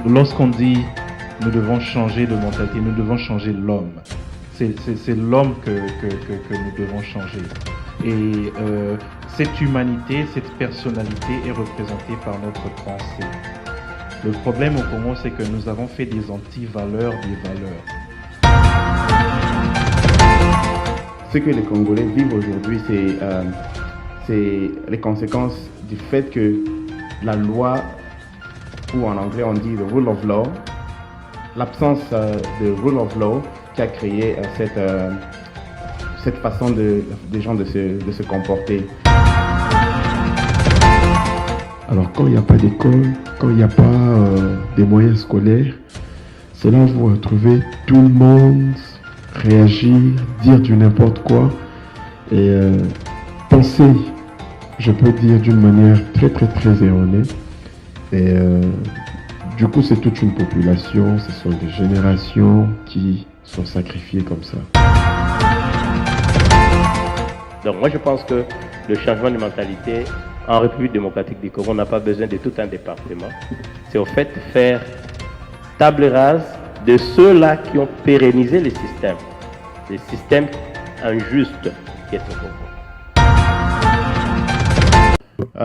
lorsqu'on dit nous devons changer de mentalité, nous devons changer l'homme. C'est l'homme que nous devons changer. Et cette humanité, cette personnalité est représentée par notre pensée. Le problème au Congo, c'est que nous avons fait des anti-valeurs des valeurs. Ce que les Congolais vivent aujourd'hui, c'est les conséquences du fait que la loi, ou en anglais on dit the rule of law, l'absence de rule of law qui a créé cette façon des gens de se comporter. Alors quand il n'y a pas d'école, quand il n'y a pas des moyens scolaires, c'est là où vous retrouvez tout le monde réagir, dire du n'importe quoi et penser, je peux dire, d'une manière très erronée. Et du coup, c'est toute une population, ce sont des générations qui sont sacrifiées comme ça. Donc moi je pense que le changement de mentalité en République démocratique du Congo, on n'a pas besoin de tout un département. C'est au fait faire table rase de ceux-là qui ont pérennisé le système injuste qui est au Congo.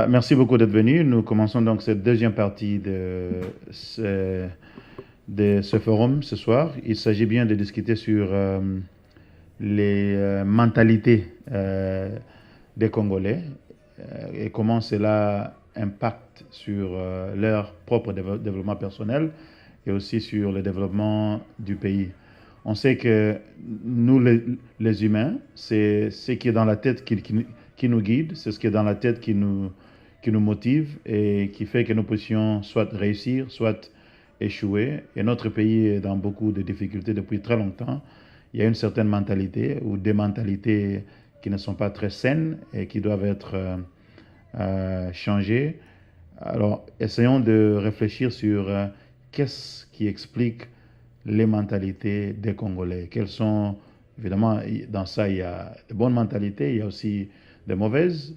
Merci beaucoup d'être venu. Nous commençons donc cette deuxième partie de ce forum ce soir. Il s'agit bien de discuter sur les mentalités des Congolais et comment cela impacte sur leur propre développement personnel et aussi sur le développement du pays. On sait que nous, les humains, c'est ce qui est dans la tête qui nous guide, c'est ce qui est dans la tête qui nous motive et qui fait que nous puissions soit réussir, soit échouer. Et notre pays est dans beaucoup de difficultés depuis très longtemps. Il y a une certaine mentalité ou des mentalités qui ne sont pas très saines et qui doivent être changées. Alors, essayons de réfléchir sur qu'est-ce qui explique les mentalités des Congolais. Quelles sont, évidemment, dans ça, il y a de bonnes mentalités, il y a aussi de mauvaises.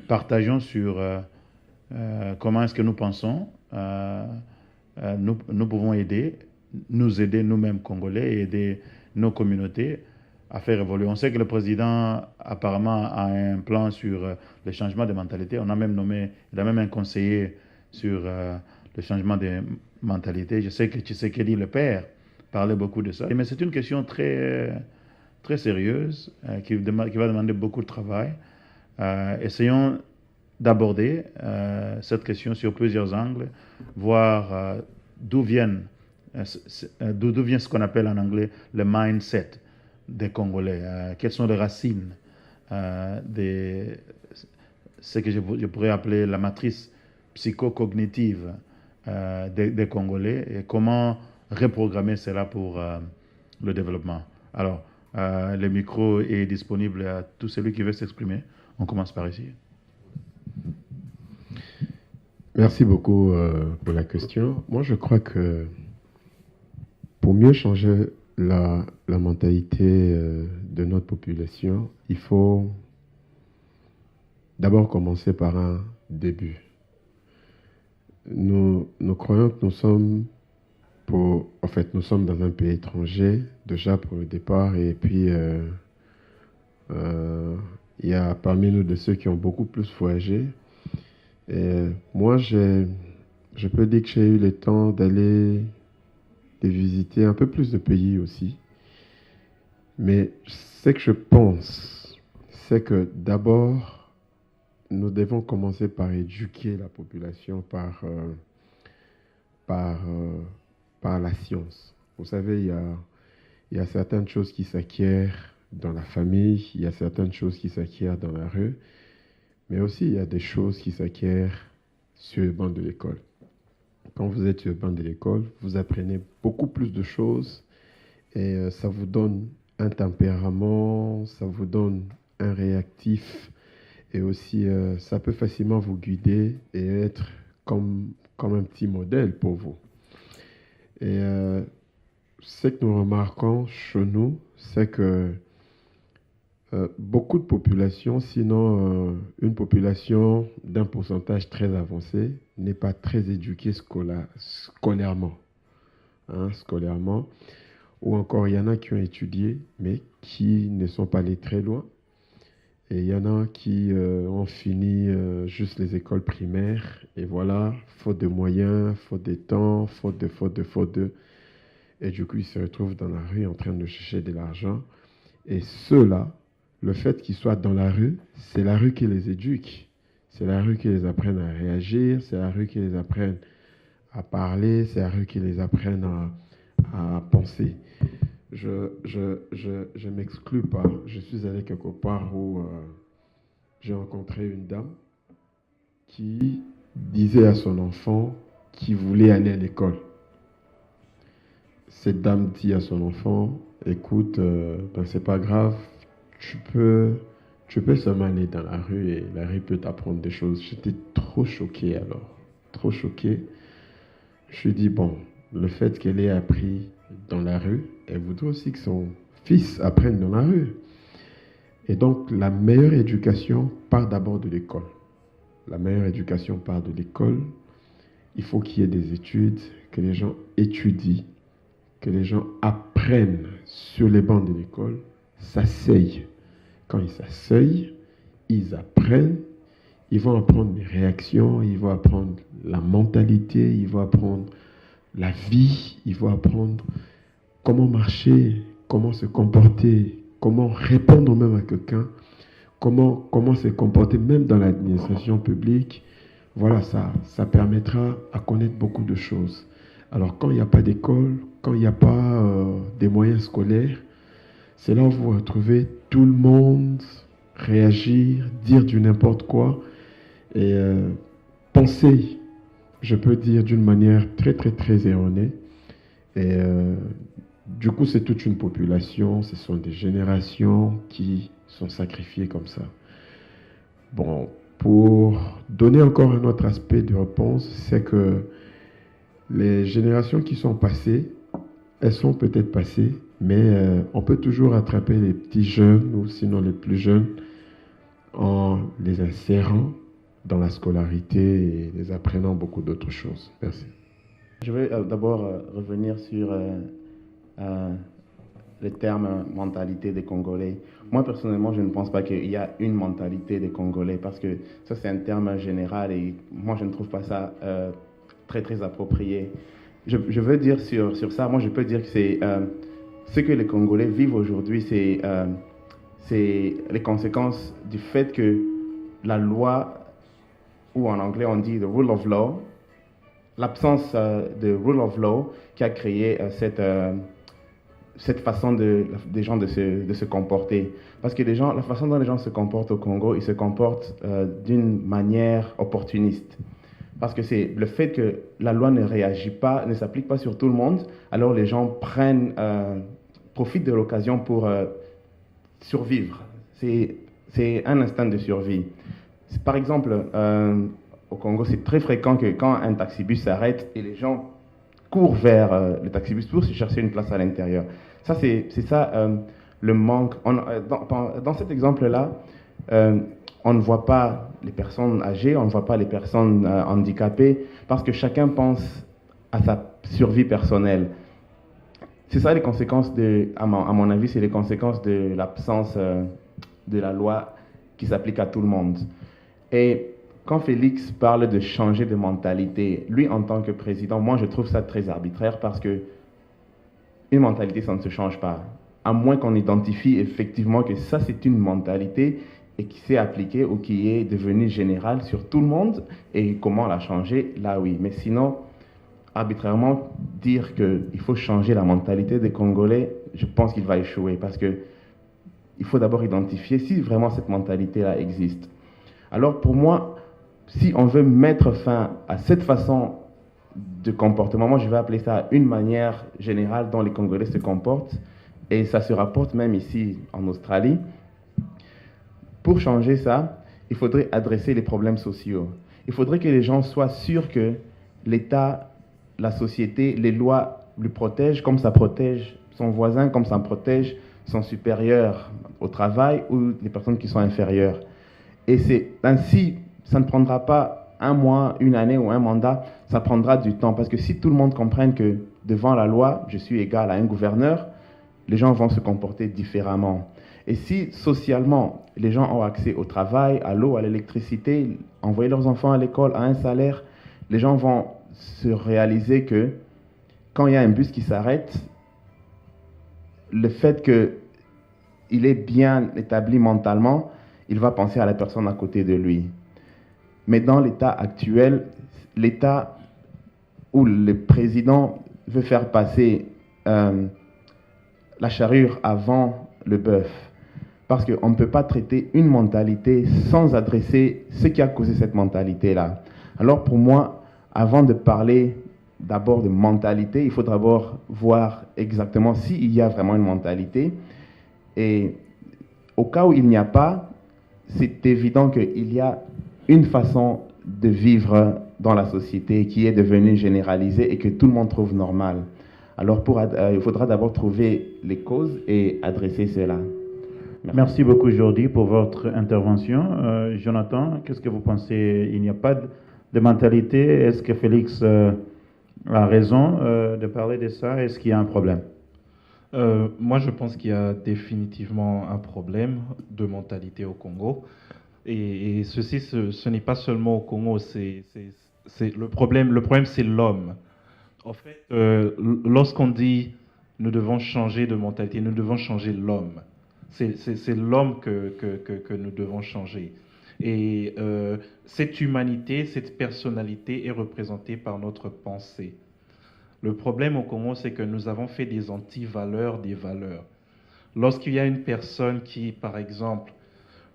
Partageons sur comment est-ce que nous pensons. Nous pouvons nous aider nous-mêmes Congolais et aider nos communautés à faire évoluer. On sait que le président apparemment a un plan sur le changement de mentalité. On a même il a même un conseiller sur le changement de mentalité. Je sais que Tshisekedi, le père, parlait beaucoup de ça. Mais c'est une question très sérieuse qui va demander beaucoup de travail. Essayons d'aborder cette question sur plusieurs angles, voir d'où vient ce qu'on appelle en anglais le mindset des Congolais, quelles sont les racines de ce que je pourrais appeler la matrice psychocognitive des Congolais et comment reprogrammer cela pour le développement. Alors, le micro est disponible à tout celui qui veut s'exprimer. On commence par ici. Merci beaucoup pour la question. Moi, je crois que pour mieux changer la mentalité de notre population, il faut d'abord commencer par un début. Nous croyons que nous sommes dans un pays étranger, déjà pour le départ, et puis il y a parmi nous de ceux qui ont beaucoup plus voyagé. Et moi, je peux dire que j'ai eu le temps de visiter un peu plus de pays aussi. Mais ce que je pense, c'est que d'abord, nous devons commencer par éduquer la population par la science. Vous savez, il y a certaines choses qui s'acquièrent dans la famille, il y a certaines choses qui s'acquièrent dans la rue, mais aussi il y a des choses qui s'acquièrent sur le banc de l'école. Quand vous êtes sur le banc de l'école, vous apprenez beaucoup plus de choses et ça vous donne un tempérament, ça vous donne un réactif et aussi ça peut facilement vous guider et être comme un petit modèle pour vous. Et ce que nous remarquons chez nous, c'est que Beaucoup de populations, sinon une population d'un pourcentage très avancé, n'est pas très éduquée scolairement. Scolairement. Ou encore, il y en a qui ont étudié, mais qui ne sont pas allés très loin. Et il y en a qui ont fini juste les écoles primaires. Et voilà, faute de moyens, faute de temps, faute de... Et du coup, ils se retrouvent dans la rue en train de chercher de l'argent. Et ceux-là, le fait qu'ils soient dans la rue, c'est la rue qui les éduque. C'est la rue qui les apprenne à réagir, c'est la rue qui les apprenne à parler, c'est la rue qui les apprenne à penser. Je m'exclus pas. Je suis allé quelque part où j'ai rencontré une dame qui disait à son enfant qu'il voulait aller à l'école. Cette dame dit à son enfant, écoute, c'est pas grave, tu peux seulement aller dans la rue et la rue peut t'apprendre des choses. J'étais trop choqué alors, trop choqué. Je lui dis, bon, le fait qu'elle ait appris dans la rue, elle voudrait aussi que son fils apprenne dans la rue. Et donc, la meilleure éducation part d'abord de l'école. La meilleure éducation part de l'école. Il faut qu'il y ait des études, que les gens étudient, que les gens apprennent sur les bancs de l'école, s'asseyent. Quand ils s'asseyent, ils apprennent, ils vont apprendre les réactions, ils vont apprendre la mentalité, ils vont apprendre la vie, ils vont apprendre comment marcher, comment se comporter, comment répondre même à quelqu'un, comment se comporter même dans l'administration publique. Voilà, ça permettra à connaître beaucoup de choses. Alors, quand il n'y a pas d'école, quand il n'y a pas des moyens scolaires, c'est là où vous retrouvez tout le monde réagir, dire du n'importe quoi et penser, je peux dire, d'une manière très, très, très erronée. Et du coup, c'est toute une population, ce sont des générations qui sont sacrifiées comme ça. Bon, pour donner encore un autre aspect de réponse, c'est que les générations qui sont passées, elles sont peut-être passées, mais on peut toujours attraper les petits jeunes ou sinon les plus jeunes en les insérant dans la scolarité et les apprenant beaucoup d'autres choses. Merci. Je vais d'abord revenir sur le terme mentalité des Congolais. Moi, personnellement, je ne pense pas qu'il y a une mentalité des Congolais parce que ça, c'est un terme général et moi, je ne trouve pas ça très, très approprié. Je veux dire sur ça, moi, je peux dire que c'est ce que les Congolais vivent aujourd'hui, c'est les conséquences du fait que la loi, ou en anglais, on dit « the rule of law », l'absence de rule of law qui a créé cette façon des gens de se comporter. Parce que la façon dont les gens se comportent au Congo, ils se comportent d'une manière opportuniste. Parce que c'est le fait que la loi ne réagit pas, ne s'applique pas sur tout le monde, alors les gens profitent de l'occasion pour survivre. C'est un instinct de survie. Par exemple, au Congo, c'est très fréquent que quand un taxibus s'arrête et les gens courent vers le taxibus pour se chercher une place à l'intérieur. Ça, c'est ça le manque. Dans cet exemple-là, on ne voit pas les personnes âgées, on ne voit pas les personnes handicapées, parce que chacun pense à sa survie personnelle. C'est ça les conséquences à mon avis, c'est les conséquences de l'absence de la loi qui s'applique à tout le monde. Et quand Félix parle de changer de mentalité, lui en tant que président, moi je trouve ça très arbitraire parce que une mentalité ça ne se change pas. À moins qu'on identifie effectivement que ça c'est une mentalité et qui s'est appliquée ou qui est devenue générale sur tout le monde et comment la changer, là oui. Mais sinon, arbitrairement dire qu'il faut changer la mentalité des Congolais, je pense qu'il va échouer parce que il faut d'abord identifier si vraiment cette mentalité-là existe. Alors pour moi, si on veut mettre fin à cette façon de comportement, moi je vais appeler ça une manière générale dont les Congolais se comportent, et ça se rapporte même ici en Australie. Pour changer ça, il faudrait adresser les problèmes sociaux. Il faudrait que les gens soient sûrs que l'État, la société, les lois le protègent comme ça protège son voisin, comme ça protège sont supérieures au travail ou des personnes qui sont inférieures. Et c'est ainsi, ça ne prendra pas un mois, une année ou un mandat, ça prendra du temps. Parce que si tout le monde comprenne que devant la loi, je suis égal à un gouverneur, les gens vont se comporter différemment. Et si socialement, les gens ont accès au travail, à l'eau, à l'électricité, envoyer leurs enfants à l'école, à un salaire, les gens vont se réaliser que quand il y a un bus qui s'arrête, le fait qu'il est bien établi mentalement, il va penser à la personne à côté de lui. Mais dans l'état actuel, l'état où le président veut faire passer la charrue avant le bœuf, parce qu'on ne peut pas traiter une mentalité sans adresser ce qui a causé cette mentalité-là. Alors pour moi, avant de parler d'abord de mentalité, il faut d'abord voir exactement s'il y a vraiment une mentalité. Et au cas où il n'y a pas, c'est évident qu'il y a une façon de vivre dans la société qui est devenue généralisée et que tout le monde trouve normal. Alors il faudra d'abord trouver les causes et adresser cela. Merci beaucoup Jordi pour votre intervention. Jonathan, qu'est-ce que vous pensez? Il n'y a pas de mentalité. Est-ce que Félix a raison de parler de ça? Est-ce qu'il y a un problème? Moi, je pense qu'il y a définitivement un problème de mentalité au Congo. Et ceci, ce n'est pas seulement au Congo, le problème, c'est l'homme. En fait, lorsqu'on dit nous devons changer de mentalité, nous devons changer l'homme. C'est l'homme que nous devons changer. Et cette humanité, cette personnalité est représentée par notre pensée. Le problème au Congo, c'est que nous avons fait des anti-valeurs des valeurs. Lorsqu'il y a une personne qui, par exemple,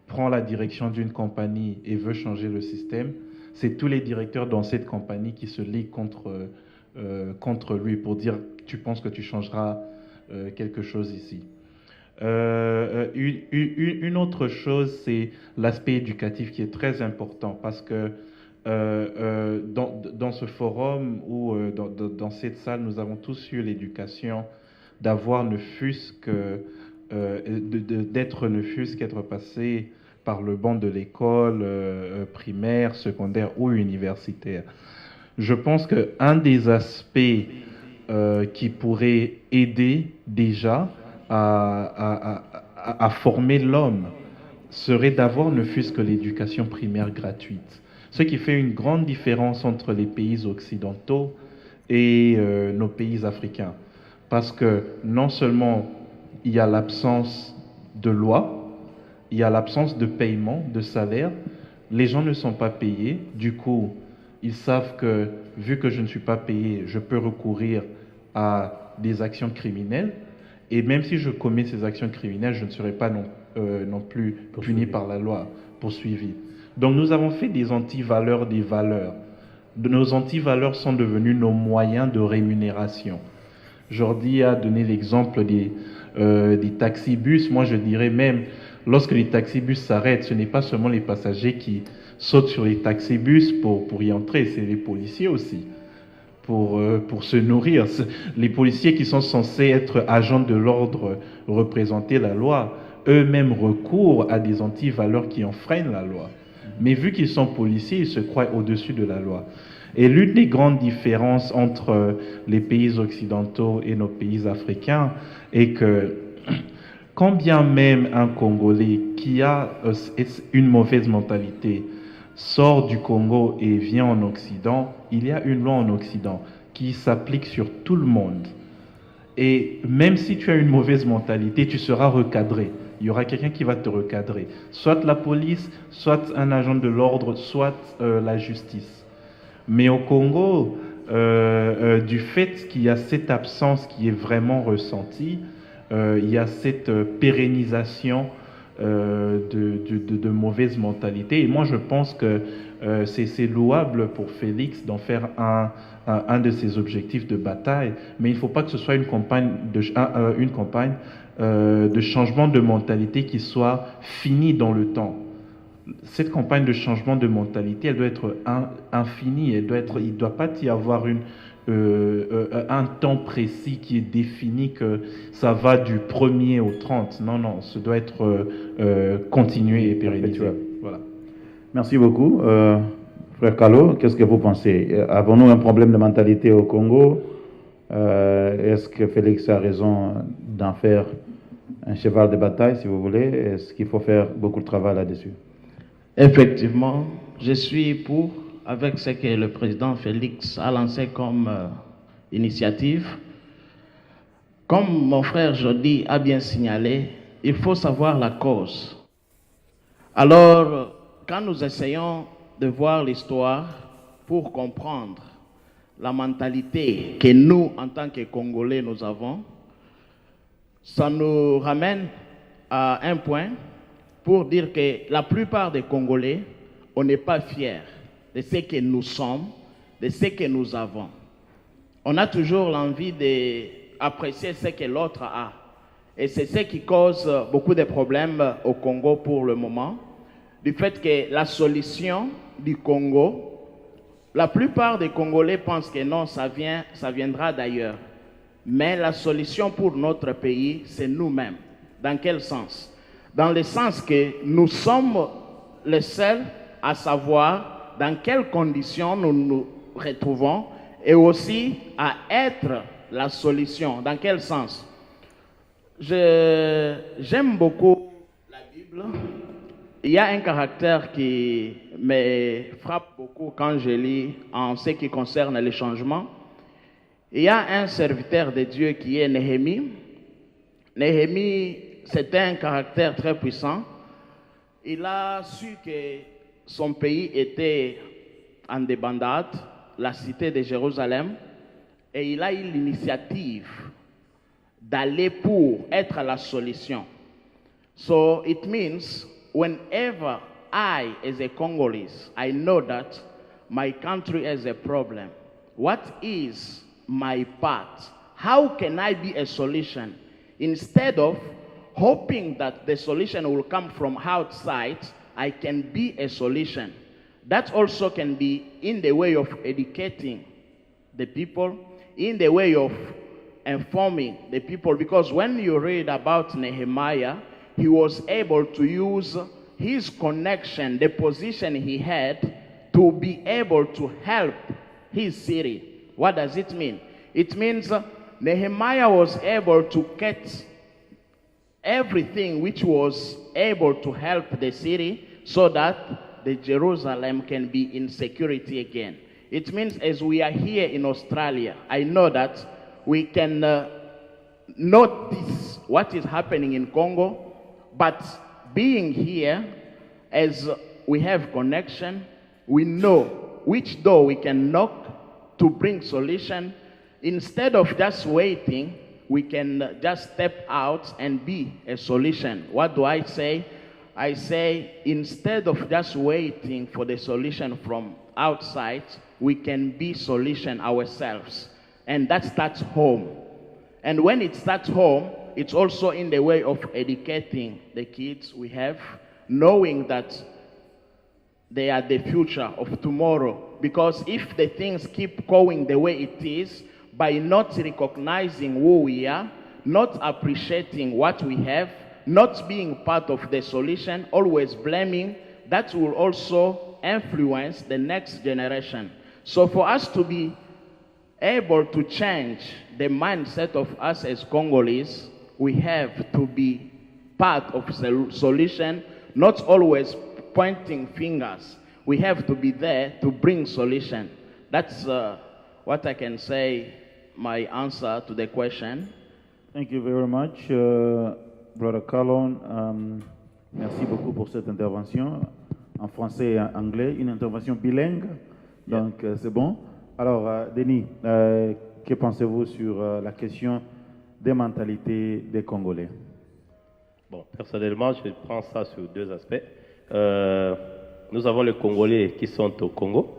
prend la direction d'une compagnie et veut changer le système, c'est tous les directeurs dans cette compagnie qui se liguent contre lui pour dire « tu penses que tu changeras quelque chose ici ». Une autre chose, c'est l'aspect éducatif qui est très important parce que dans ce forum ou dans cette salle, nous avons tous eu l'éducation d'avoir ne fût-ce que d'être ne fût-ce qu'être passé par le banc de l'école primaire, secondaire ou universitaire. Je pense qu'un des aspects qui pourrait aider déjà à former l'homme serait d'avoir ne fût-ce que l'éducation primaire gratuite. Ce qui fait une grande différence entre les pays occidentaux et nos pays africains. Parce que non seulement il y a l'absence de loi, il y a l'absence de paiement, de salaire, les gens ne sont pas payés, du coup, ils savent que vu que je ne suis pas payé, je peux recourir à des actions criminelles, et même si je commets ces actions criminelles, je ne serai pas non plus puni par la loi, poursuivi. Donc nous avons fait des anti-valeurs des valeurs. Nos anti-valeurs sont devenues nos moyens de rémunération. Jordi a donné l'exemple des taxibus. Moi, je dirais même, lorsque les taxibus s'arrêtent, ce n'est pas seulement les passagers qui sautent sur les taxibus pour y entrer, c'est les policiers aussi, pour se nourrir. Les policiers qui sont censés être agents de l'ordre, représenter la loi, eux-mêmes recourent à des anti-valeurs qui enfreignent la loi. Mais vu qu'ils sont policiers, ils se croient au-dessus de la loi. Et l'une des grandes différences entre les pays occidentaux et nos pays africains est que quand bien même un Congolais qui a une mauvaise mentalité sort du Congo et vient en Occident, il y a une loi en Occident qui s'applique sur tout le monde. Et même si tu as une mauvaise mentalité, tu seras recadré. Il y aura quelqu'un qui va te recadrer. Soit la police, soit un agent de l'ordre, soit la justice. Mais au Congo, du fait qu'il y a cette absence qui est vraiment ressentie, il y a cette pérennisation de mauvaise mentalité. Et moi, je pense que c'est louable pour Félix d'en faire un de ses objectifs de bataille, mais il ne faut pas que ce soit une campagne de changement de mentalité qui soit finie dans le temps. cette campagne de changement de mentalité, elle doit être infinie, il ne doit pas y avoir un temps précis qui est défini, que ça va du 1er au 30. Non, non, ça doit être continué et pérennisé. Voilà. Merci beaucoup. Frère Kalo, qu'est-ce que vous pensez? Avons-nous un problème de mentalité au Congo? Est-ce que Félix a raison d'en faire un cheval de bataille, si vous voulez? Est-ce qu'il faut faire beaucoup de travail là-dessus? Effectivement, je suis pour, avec ce que le président Félix a lancé comme initiative. Comme mon frère Jody a bien signalé, il faut savoir la cause. Alors, quand nous essayons de voir l'histoire pour comprendre la mentalité que nous, en tant que Congolais, nous avons, ça nous ramène à un point pour dire que la plupart des Congolais, on n'est pas fiers de ce que nous sommes, de ce que nous avons. On a toujours l'envie d'apprécier ce que l'autre a. Et c'est ce qui cause beaucoup de problèmes au Congo pour le moment, du fait que la solution du Congo, la plupart des Congolais pensent que non, ça viendra d'ailleurs. Mais la solution pour notre pays, c'est nous-mêmes. Dans quel sens? Dans le sens que nous sommes les seuls à savoir dans quelles conditions nous nous retrouvons et aussi à être la solution. Dans quel sens? J'aime beaucoup la Bible. Il y a un caractère qui me frappe beaucoup quand je lis en ce qui concerne les changements. Il y a un serviteur de Dieu qui est Néhémie. Néhémie, c'était un caractère très puissant. Il a su que son pays était en débandade, la cité de Jérusalem, et il a eu l'initiative d'aller pour être la solution. So it means whenever I, as a Congolese, I know that my country has a problem. What is my part? How can I be a solution? Instead of hoping that the solution will come from outside, I can be a solution. That also can be in the way of educating the people, in the way of informing the people. Because when you read about Nehemiah, he was able to use his connection, the position he had, to be able to help his city. What does it mean? It means Nehemiah was able to get everything which was able to help the city so that the Jerusalem can be in security again. It means as we are here in Australia, I know that we can notice what is happening in Congo, but being here, as we have connection, we know which door we can knock to bring solution. Instead of just waiting, we can just step out and be a solution. What do I say? I say instead of just waiting for the solution from outside, we can be solution ourselves. And that starts home. And when it starts home, it's also in the way of educating the kids we have, knowing that they are the future of tomorrow. Because if the things keep going the way it is, by not recognizing who we are, not appreciating what we have, not being part of the solution, always blaming, that will also influence the next generation. So for us to be able to change the mindset of us as Congolese, we have to be part of the solution, not always pointing fingers. We have to be there to bring solution. That's what I can say, my answer to the question. Thank you very much, Brother Kalon. Merci beaucoup pour cette intervention en français et en anglais, une intervention bilingue, donc c'est bon. Alors, Denis, que pensez-vous sur la question des mentalités des Congolais? Bon, personnellement, je prends ça sur deux aspects. Nous avons les Congolais qui sont au Congo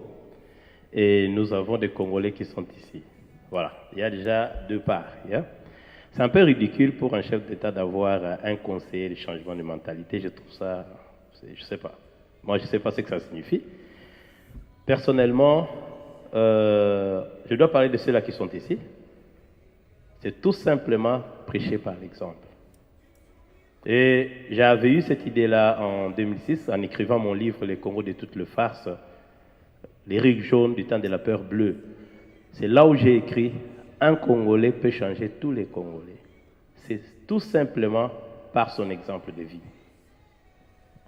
et nous avons des Congolais qui sont ici. Voilà, il y a déjà deux parts. Yeah? C'est un peu ridicule pour un chef d'État d'avoir un conseiller de changement de mentalité. Je trouve ça, je sais pas. Moi, je ne sais pas ce que ça signifie. Personnellement, je dois parler de ceux-là qui sont ici. C'est tout simplement prêcher par l'exemple. Et j'avais eu cette idée-là en 2006 en écrivant mon livre « Les Congos de toutes les farces », les rigues jaunes du temps de la peur bleue. C'est là où j'ai écrit « Un Congolais peut changer tous les Congolais ». C'est tout simplement par son exemple de vie.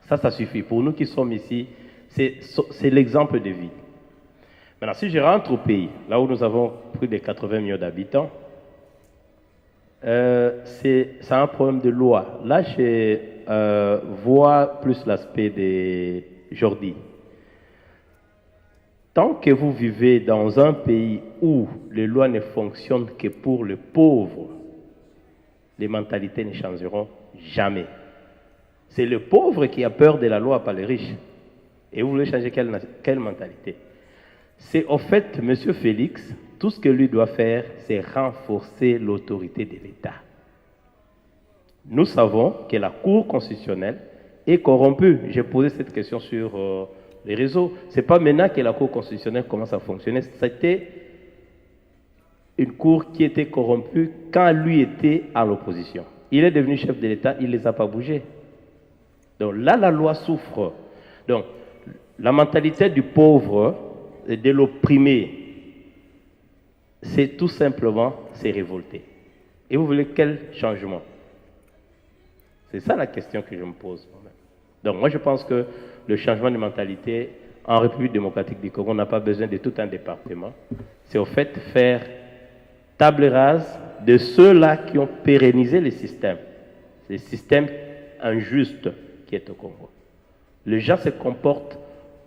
Ça suffit. Pour nous qui sommes ici, c'est l'exemple de vie. Maintenant, si je rentre au pays, là où nous avons plus de 80 millions d'habitants, c'est un problème de loi. Là, je vois plus l'aspect des Jordi. Tant que vous vivez dans un pays où les lois ne fonctionnent que pour le pauvre, les mentalités ne changeront jamais. C'est le pauvre qui a peur de la loi, pas les riches. Et vous voulez changer quelle mentalité? C'est au fait, M. Félix, tout ce que lui doit faire, c'est renforcer l'autorité de l'État. Nous savons que la Cour constitutionnelle est corrompue. J'ai posé cette question sur les réseaux. Ce n'est pas maintenant que la Cour constitutionnelle commence à fonctionner. C'était une Cour qui était corrompue quand lui était à l'opposition. Il est devenu chef de l'État, il ne les a pas bougés. Donc là, la loi souffre. Donc, la mentalité du pauvre et de l'opprimé, c'est tout simplement se révolter. Et vous voulez quel changement? C'est ça la question que je me pose. Donc moi je pense que le changement de mentalité en République démocratique du Congo n'a pas besoin de tout un département. C'est au fait faire table rase de ceux-là qui ont pérennisé le système injuste qui est au Congo. Les gens se comportent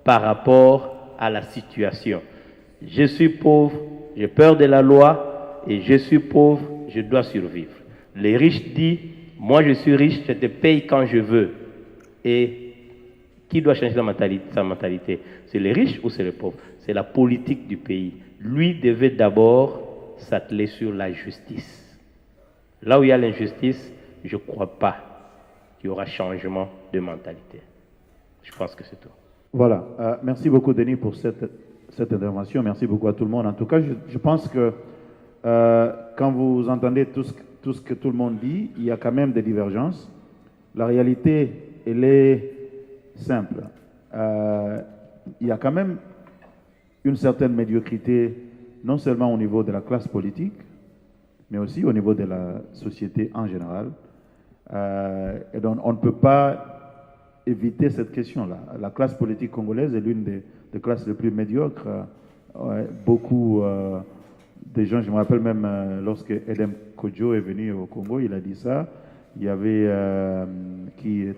par rapport à la situation. Je suis pauvre, j'ai peur de la loi et je suis pauvre, je dois survivre. Les riches disent, moi je suis riche, je te paye quand je veux. Et qui doit changer sa mentalité? C'est les riches ou c'est les pauvres? C'est la politique du pays. Lui devait d'abord s'atteler sur la justice. Là où il y a l'injustice, je ne crois pas qu'il y aura changement de mentalité. Je pense que c'est tout. Voilà. Merci beaucoup, Denis, pour cette intervention. Merci beaucoup à tout le monde. En tout cas, je pense que quand vous entendez tout ce que tout le monde dit, il y a quand même des divergences. La réalité, elle est simple. Il y a quand même une certaine médiocrité, non seulement au niveau de la classe politique, mais aussi au niveau de la société en général. Et donc, on ne peut pas éviter cette question-là. La classe politique congolaise est l'une des classes les plus médiocres. Beaucoup de gens, je me rappelle même lorsque Edem Kodjo est venu au Congo, il a dit ça. Il y avait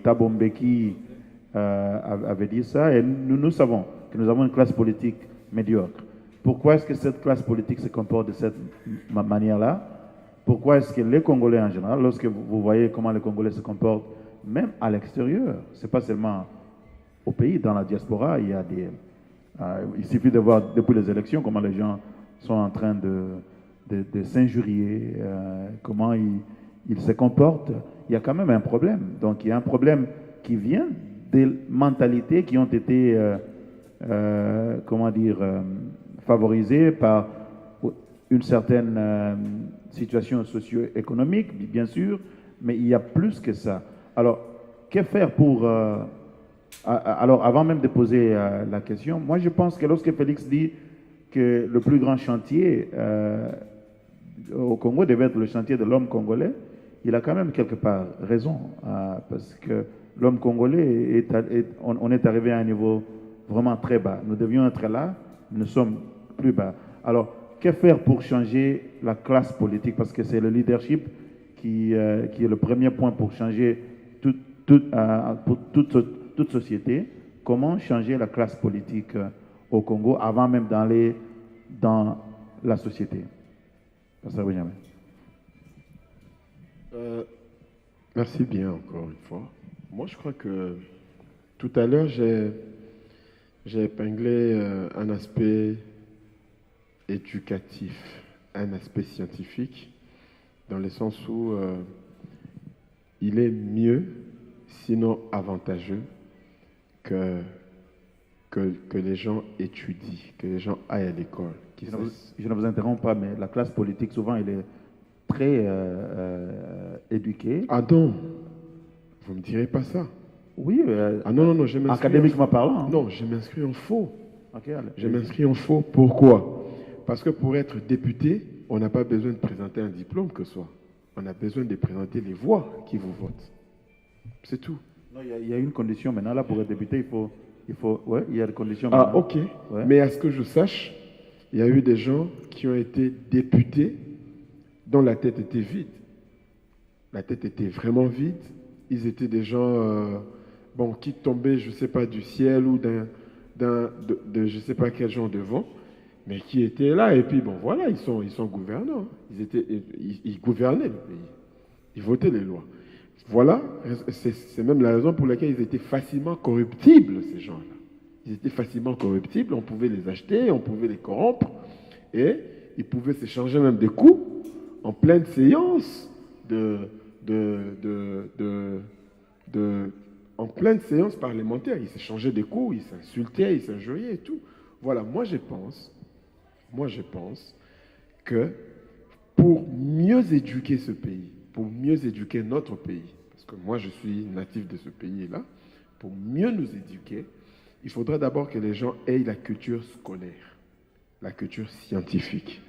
Thabo Mbeki avait dit ça. Et nous savons que nous avons une classe politique médiocre. Pourquoi est-ce que cette classe politique se comporte de cette manière-là? Pourquoi est-ce que les Congolais en général, lorsque vous voyez comment les Congolais se comportent, même à l'extérieur, ce n'est pas seulement au pays, dans la diaspora, il y a il suffit de voir depuis les élections comment les gens sont en train de s'injurier, comment ils se comportent. Il y a quand même un problème. Donc il y a un problème qui vient des mentalités qui ont été, favorisées par une certaine situation socio-économique, bien sûr, mais il y a plus que ça. Alors, que faire pour... alors, avant même de poser la question, moi je pense que lorsque Félix dit que le plus grand chantier au Congo devait être le chantier de l'homme congolais, il a quand même quelque part raison, parce que l'homme congolais, on est arrivé à un niveau vraiment très bas. Nous devions être là, nous sommes plus bas. Alors, que faire pour changer la classe politique? Parce que c'est le leadership qui est le premier point pour changer pour toute société. Comment changer la classe politique au Congo avant même d'aller dans la société? Pasteur Benjamin. Merci bien encore une fois. Moi, je crois que tout à l'heure, j'ai épinglé un aspect éducatif, un aspect scientifique, dans le sens où il est mieux, sinon avantageux, que que les gens étudient, que les gens aillent à l'école. Je ne vous interromps pas, mais la classe politique, souvent, elle est très éduquée. Ah non, vous ne me direz pas ça. Oui, ah non, je m'inscris. Académiquement parlant. Hein. Non, je m'inscris en faux. Okay, je m'inscris en faux. Pourquoi? Parce que pour être député, on n'a pas besoin de présenter un diplôme que ce soit. On a besoin de présenter les voix qui vous votent. C'est tout. Non, il y a une condition maintenant. Là, pour être député, ouais, il y a des conditions. Ah, maintenant. ok. Ouais. Mais à ce que je sache, il y a eu des gens qui ont été députés dont la tête était vide. La tête était vraiment vide. Ils étaient des gens qui tombaient, je ne sais pas, du ciel ou de je ne sais pas quel genre de vent, mais qui étaient là. Et puis, voilà, ils sont gouvernants. Ils gouvernaient le pays. Ils votaient les lois. Voilà, c'est même la raison pour laquelle ils étaient facilement corruptibles, ces gens-là. Ils étaient facilement corruptibles, on pouvait les acheter, on pouvait les corrompre, et ils pouvaient s'échanger même des coups en pleine séance en pleine séance parlementaire. Ils s'échangeaient des coups, ils s'insultaient, ils s'injuriaient et tout. Voilà, moi je pense que pour mieux éduquer ce pays, pour mieux éduquer notre pays, parce que moi je suis natif de ce pays-là, pour mieux nous éduquer, il faudra d'abord que les gens aient la culture scolaire, la culture scientifique.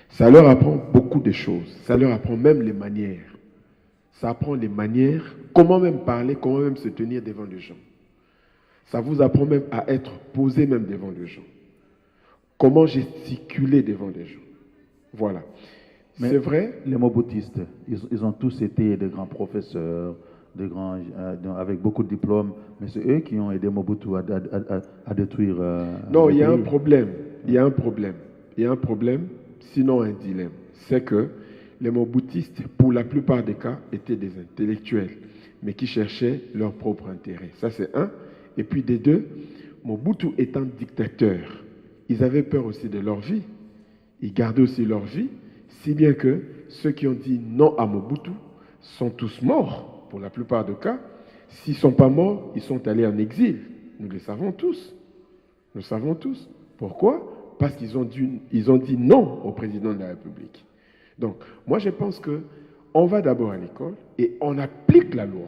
Ça leur apprend beaucoup de choses, ça leur apprend même les manières. Ça apprend les manières, comment même parler, comment même se tenir devant les gens. Ça vous apprend même à être posé même devant les gens. Comment gesticuler devant les gens. Voilà. Mais c'est vrai. Les Mobutistes, ils ont tous été des grands professeurs, avec beaucoup de diplômes, mais c'est eux qui ont aidé Mobutu à détruire. Non, il y a un problème. Il y a un problème, sinon un dilemme. C'est que les Mobutistes, pour la plupart des cas, étaient des intellectuels, mais qui cherchaient leur propre intérêt. Ça, c'est un. Et puis, des deux, Mobutu étant dictateur, ils avaient peur aussi de leur vie. Ils gardaient aussi leur vie, si bien que ceux qui ont dit non à Mobutu sont tous morts, pour la plupart des cas. S'ils ne sont pas morts, ils sont allés en exil. Nous le savons tous. Nous le savons tous. Pourquoi? Parce qu'ils ont dit non au président de la République. Donc, moi, je pense qu'on va d'abord à l'école et on applique la loi.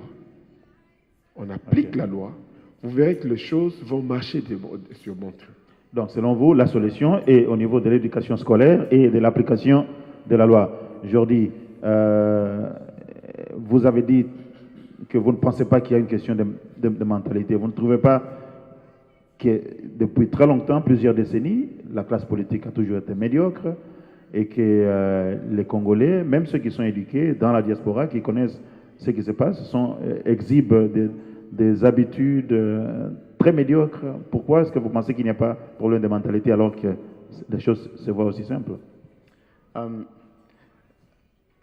On applique la loi. Vous verrez que les choses vont marcher sur bon train. Donc, selon vous, la solution est au niveau de l'éducation scolaire et de l'application de la loi. Jordi, vous avez dit que vous ne pensez pas qu'il y a une question de mentalité. Vous ne trouvez pas que depuis très longtemps, plusieurs décennies, la classe politique a toujours été médiocre et que les Congolais, même ceux qui sont éduqués dans la diaspora, qui connaissent ce qui se passe, exhibent des habitudes très médiocres. Pourquoi est-ce que vous pensez qu'il n'y a pas de problème de mentalité alors que les choses se voient aussi simples?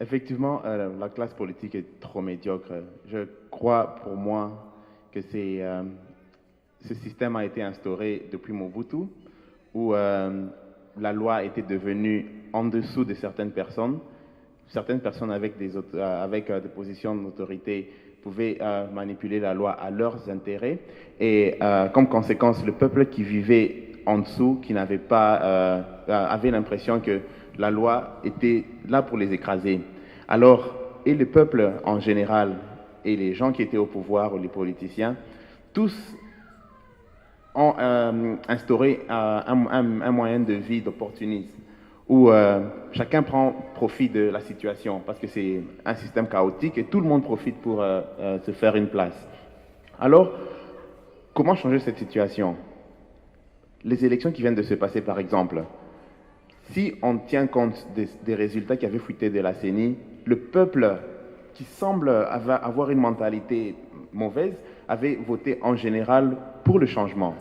Effectivement, la classe politique est trop médiocre. Je crois, pour moi, que ce système a été instauré depuis Mobutu, où la loi était devenue en dessous de certaines personnes. Certaines personnes avec des positions d'autorité pouvaient manipuler la loi à leurs intérêts. Et comme conséquence, le peuple qui vivait en dessous, qui n'avait pas, avait l'impression que la loi était là pour les écraser. Alors, et le peuple en général, et les gens qui étaient au pouvoir, ou les politiciens, tous ont instauré un moyen de vie d'opportunisme, où chacun prend profit de la situation, parce que c'est un système chaotique et tout le monde profite pour se faire une place. Alors, comment changer cette situation? Les élections qui viennent de se passer, par exemple, si on tient compte des résultats qui avaient fuité de la CENI, le peuple qui semble avoir une mentalité mauvaise avait voté en général pour le changement.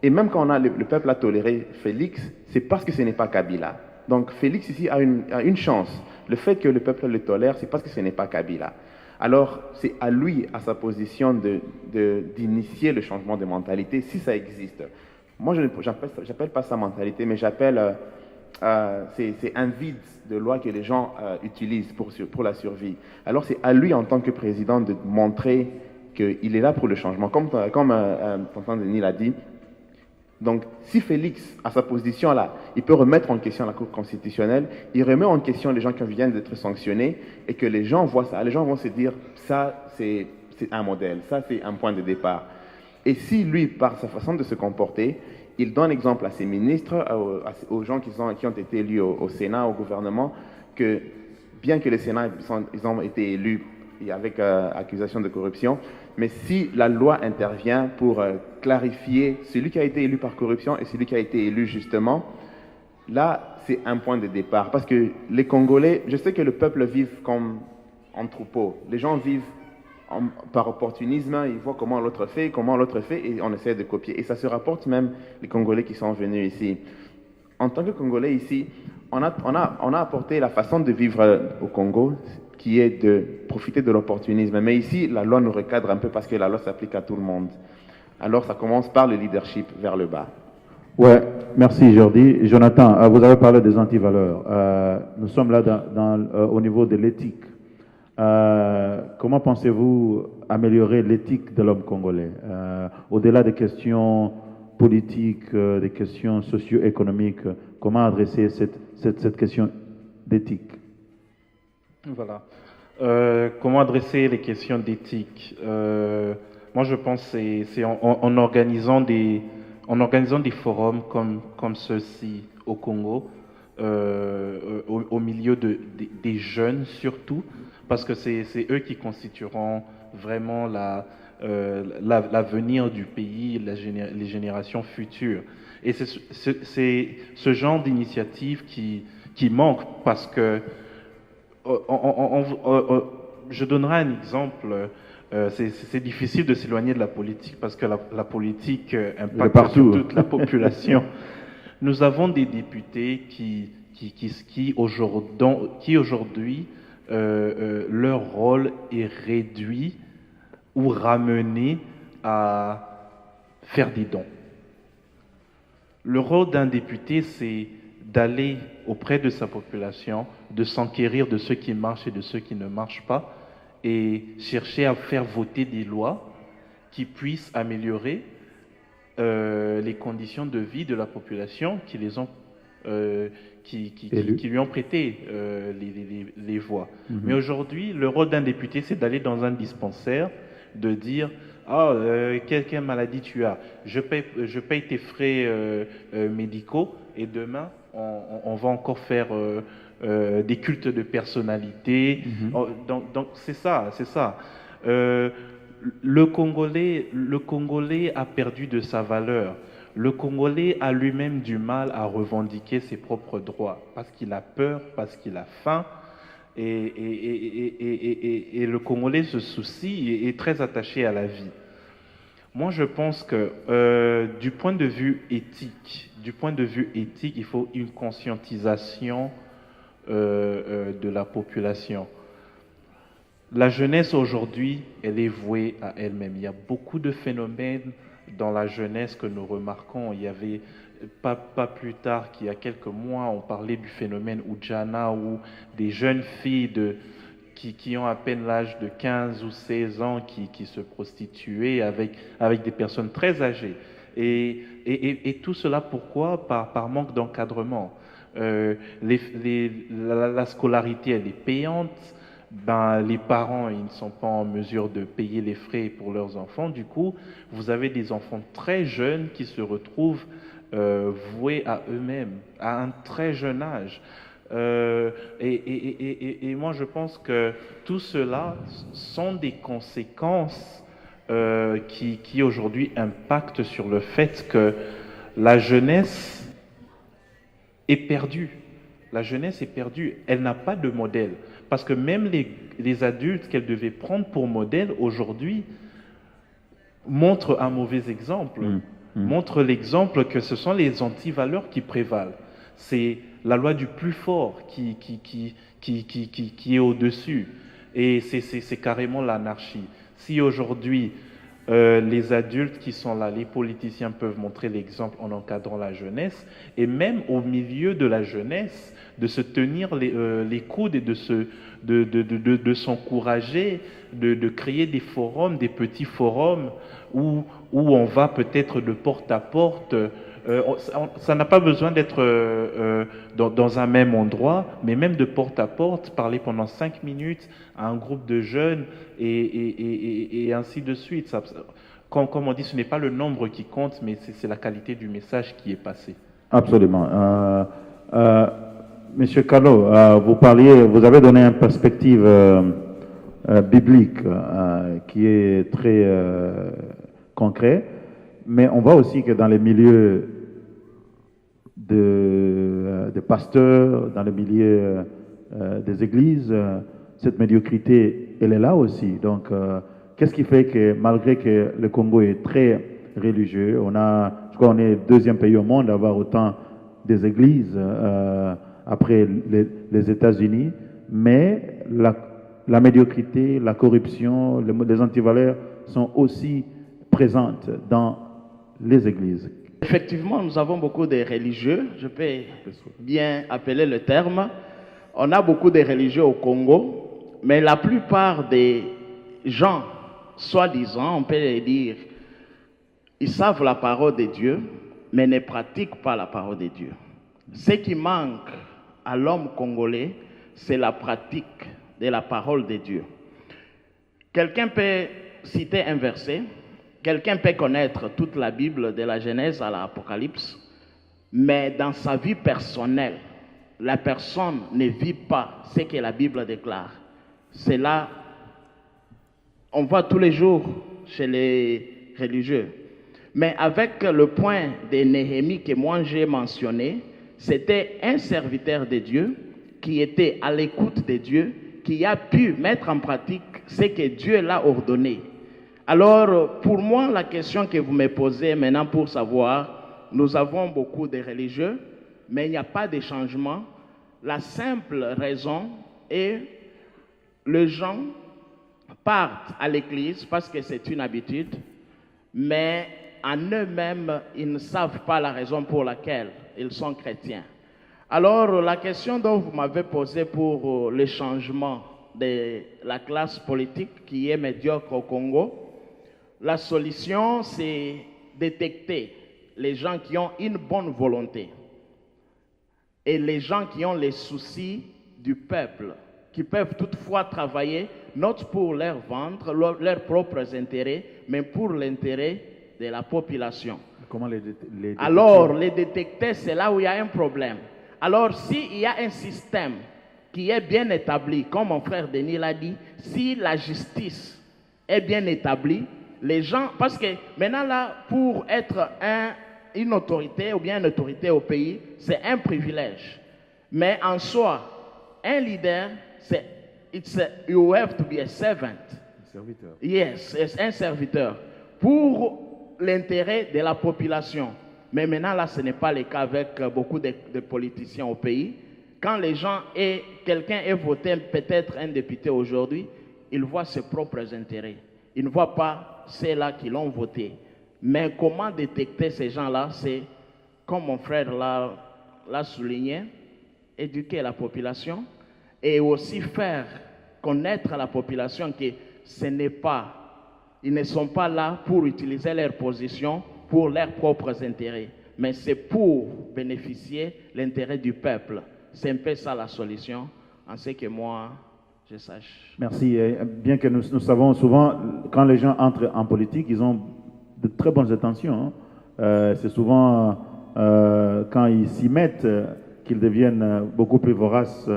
Et même quand le peuple a toléré Félix, c'est parce que ce n'est pas Kabila. Donc Félix ici a une chance. Le fait que le peuple le tolère, c'est parce que ce n'est pas Kabila. Alors c'est à lui, à sa position, d'initier le changement de mentalité, si ça existe. Moi, je n'appelle pas ça mentalité, mais j'appelle... c'est un vide de loi que les gens utilisent pour la survie. Alors c'est à lui, en tant que président, de montrer qu'il est là pour le changement. Comme tonton Denis l'a dit, Donc, si Félix, à sa position là, il peut remettre en question la Cour constitutionnelle, il remet en question les gens qui viennent d'être sanctionnés et que les gens voient ça, les gens vont se dire, ça, c'est un modèle, ça, c'est un point de départ. Et si lui, par sa façon de se comporter, il donne exemple à ses ministres, aux gens qui ont été élus au Sénat, au gouvernement, que bien que le Sénat, ils ont été élus avec accusation de corruption, mais si la loi intervient pour clarifier celui qui a été élu par corruption et celui qui a été élu justement, là, c'est un point de départ. Parce que les Congolais, je sais que le peuple vit comme en troupeau. Les gens vivent par opportunisme, ils voient comment l'autre fait, et on essaie de copier. Et ça se rapporte même les Congolais qui sont venus ici. En tant que Congolais ici, on a apporté la façon de vivre au Congo, qui est de profiter de l'opportunisme. Mais ici, la loi nous recadre un peu parce que la loi s'applique à tout le monde. Alors, ça commence par le leadership vers le bas. Ouais, merci Jordi. Jonathan, vous avez parlé des antivaleurs. Nous sommes là au niveau de l'éthique. Comment pensez-vous améliorer l'éthique de l'homme congolais au-delà des questions politiques, des questions socio-économiques? Comment adresser cette question d'éthique? Voilà. Comment adresser les questions d'éthique? Moi, je pense que c'est en organisant des forums comme ceux-ci au Congo, au milieu des jeunes surtout, parce que c'est eux qui constitueront vraiment l'avenir du pays, les générations futures. Et c'est ce genre d'initiative qui manque, parce que je donnerai un exemple. C'est difficile de s'éloigner de la politique parce que la politique impacte sur toute la population. Nous avons des députés qui aujourd'hui leur rôle est réduit ou ramené à faire des dons. Le rôle d'un député, c'est d'aller auprès de sa population, de s'enquérir de ce qui marche et de ce qui ne marche pas, et chercher à faire voter des lois qui puissent améliorer les conditions de vie de la population qui lui ont prêté les voix. Mais aujourd'hui, le rôle d'un député, c'est d'aller dans un dispensaire, de dire quelle maladie tu as, je paye tes frais médicaux, et demain on va encore faire des cultes de personnalité. Donc c'est ça. Le Congolais a perdu de sa valeur. Le Congolais a lui-même du mal à revendiquer ses propres droits parce qu'il a peur, parce qu'il a faim. Et le Congolais se soucie et est très attaché à la vie. Moi, je pense que du point de vue éthique, il faut une conscientisation de la population. La jeunesse aujourd'hui, elle est vouée à elle-même. Il y a beaucoup de phénomènes dans la jeunesse que nous remarquons. Il y avait pas plus tard qu'il y a quelques mois, on parlait du phénomène Ujana, où des jeunes filles qui ont à peine l'âge de 15 ou 16 ans qui se prostituaient avec des personnes très âgées. Et tout cela, pourquoi? Par manque d'encadrement. La scolarité, elle est payante. Les parents, ils ne sont pas en mesure de payer les frais pour leurs enfants. Du coup, vous avez des enfants très jeunes qui se retrouvent voués à eux-mêmes, à un très jeune âge. Et moi, je pense que tout cela sont des conséquences qui aujourd'hui impactent sur le fait que la jeunesse est perdue. La jeunesse est perdue. Elle n'a pas de modèle. Parce que même les adultes qu'elle devait prendre pour modèle aujourd'hui montrent un mauvais exemple. Montrent l'exemple que ce sont les antivaleurs qui prévalent. C'est la loi du plus fort qui est au-dessus. Et c'est carrément l'anarchie. Si aujourd'hui, les adultes qui sont là, les politiciens peuvent montrer l'exemple en encadrant la jeunesse, et même au milieu de la jeunesse, de se tenir les coudes et de s'encourager, de créer des forums, des petits forums où on va peut-être de porte à porte Ça n'a pas besoin d'être dans un même endroit, mais même de porte à porte, parler pendant 5 minutes à un groupe de jeunes et ainsi de suite. Comme on dit, ce n'est pas le nombre qui compte, mais c'est la qualité du message qui est passé. Absolument. Monsieur Carlo, vous avez donné une perspective biblique qui est très concrète, mais on voit aussi que dans les milieux de pasteurs, dans les milieux des églises, cette médiocrité, elle est là aussi. Donc, qu'est-ce qui fait que malgré que le Congo est très religieux, je crois qu'on est le deuxième pays au monde à avoir autant des églises après les États-Unis, mais la médiocrité, la corruption, les antivaleurs sont aussi présentes dans les églises. Effectivement, nous avons beaucoup de religieux, je peux bien appeler le terme. On a beaucoup de religieux au Congo, mais la plupart des gens, soi-disant, on peut les dire, ils savent la parole de Dieu, mais ne pratiquent pas la parole de Dieu. Ce qui manque à l'homme congolais, c'est la pratique de la parole de Dieu. Quelqu'un peut citer un verset, quelqu'un peut connaître toute la Bible de la Genèse à l'Apocalypse, mais dans sa vie personnelle, la personne ne vit pas ce que la Bible déclare. C'est là, on voit tous les jours chez les religieux. Mais avec le point de Néhémie que moi j'ai mentionné, c'était un serviteur de Dieu qui était à l'écoute de Dieu, qui a pu mettre en pratique ce que Dieu l'a ordonné. Alors, pour moi, la question que vous me posez maintenant pour savoir, nous avons beaucoup de religieux, mais il n'y a pas de changement. La simple raison est les gens partent à l'église parce que c'est une habitude, mais en eux-mêmes, ils ne savent pas la raison pour laquelle ils sont chrétiens. Alors, la question dont vous m'avez posée pour le changement de la classe politique qui est médiocre au Congo, la solution, c'est détecter les gens qui ont une bonne volonté et les gens qui ont les soucis du peuple, qui peuvent toutefois travailler, non pour leur ventre, leurs propres intérêts, mais pour l'intérêt de la population. Comment les détecter? Alors, les détecter, c'est là où il y a un problème. Alors, s'il y a un système qui est bien établi, comme mon frère Denis l'a dit, si la justice est bien établie, les gens, parce que maintenant là, pour être une autorité ou bien une autorité au pays, c'est un privilège. Mais en soi, un leader, you have to be a servant. Un serviteur. Yes, c'est un serviteur. Pour l'intérêt de la population. Mais maintenant, là, ce n'est pas le cas avec beaucoup de politiciens au pays. Quand les gens et quelqu'un ait voté peut-être un député aujourd'hui, il voit ses propres intérêts. Il ne voit pas ceux-là qui l'ont voté. Mais comment détecter ces gens-là? C'est, comme mon frère l'a souligné, éduquer la population et aussi faire connaître à la population que ils ne sont pas là pour utiliser leur position pour leurs propres intérêts, mais c'est pour bénéficier l'intérêt du peuple. C'est un peu ça la solution, en ce que moi, je sache. Merci. Bien que nous savons souvent, quand les gens entrent en politique, ils ont de très bonnes intentions. C'est souvent quand ils s'y mettent qu'ils deviennent beaucoup plus voraces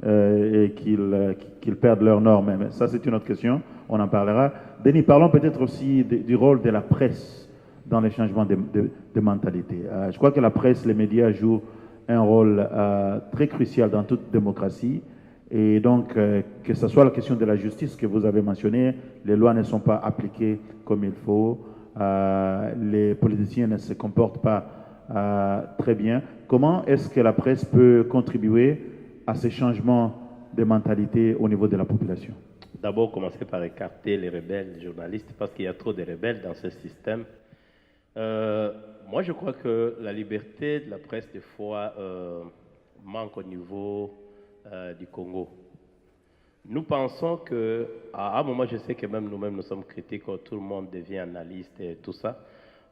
et qu'ils perdent leurs normes. Mais ça, c'est une autre question. On en parlera. Denis, parlons peut-être aussi du rôle de la presse dans les changements de mentalité. Je crois que la presse, les médias jouent un rôle très crucial dans toute démocratie. Et donc, que ce soit la question de la justice que vous avez mentionnée, les lois ne sont pas appliquées comme il faut, les politiciens ne se comportent pas très bien. Comment est-ce que la presse peut contribuer à ces changements de mentalité au niveau de la population? D'abord, commencer par écarter les rebelles journalistes parce qu'il y a trop de rebelles dans ce système. Moi, je crois que la liberté de la presse, des fois, manque au niveau du Congo. Nous pensons qu'à un moment, je sais que même nous-mêmes, nous sommes critiques, quand tout le monde devient analyste et tout ça.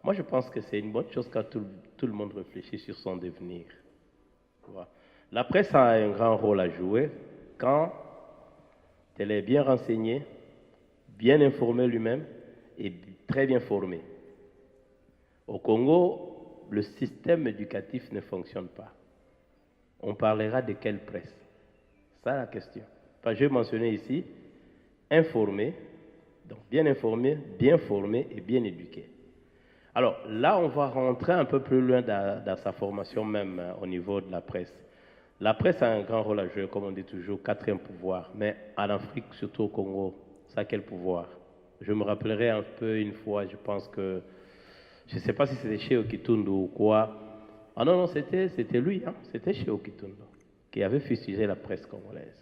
Moi, je pense que c'est une bonne chose quand tout le monde réfléchit sur son devenir. Voilà. La presse a un grand rôle à jouer quand elle est bien renseignée, bien informée lui-même et très bien formée. Au Congo, le système éducatif ne fonctionne pas. On parlera de quelle presse? C'est ça la question. Enfin, je vais mentionner ici, informé, donc bien informé, bien formé et bien éduqué. Alors là, on va rentrer un peu plus loin dans sa formation même au niveau de la presse. La presse a un grand rôle à jouer, comme on dit toujours, quatrième pouvoir. Mais en Afrique, surtout au Congo, ça a quel pouvoir? Je me rappellerai un peu une fois, je pense que, je ne sais pas si c'était chez Okitundo ou quoi. Ah non, non, c'était lui, hein, c'était chez Okitundo, qui avait fustigé la presse congolaise.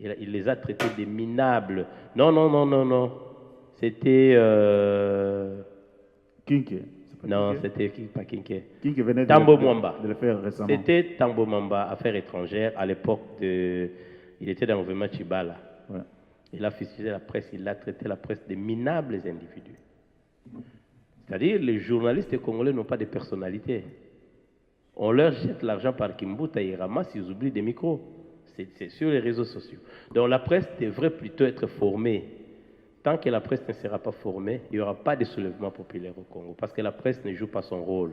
Il les a traités des minables. Non, non, non, non, non. C'était... Kinké. Non, c'était pas Kinké. Kinké venait Tambo Mwamba. de le faire récemment. C'était Tambo Mwamba, Affaires étrangères, à l'époque de... Il était dans le mouvement Chibala. Ouais. Il a fustigé la presse, il a traité la presse de minables individus. C'est-à-dire, les journalistes congolais n'ont pas de personnalité. On leur jette l'argent par Kimbuta et ils ramassent, ils oublient des micros. C'est sur les réseaux sociaux. Donc la presse devrait plutôt être formée. Tant que la presse ne sera pas formée, il n'y aura pas de soulèvement populaire au Congo. Parce que la presse ne joue pas son rôle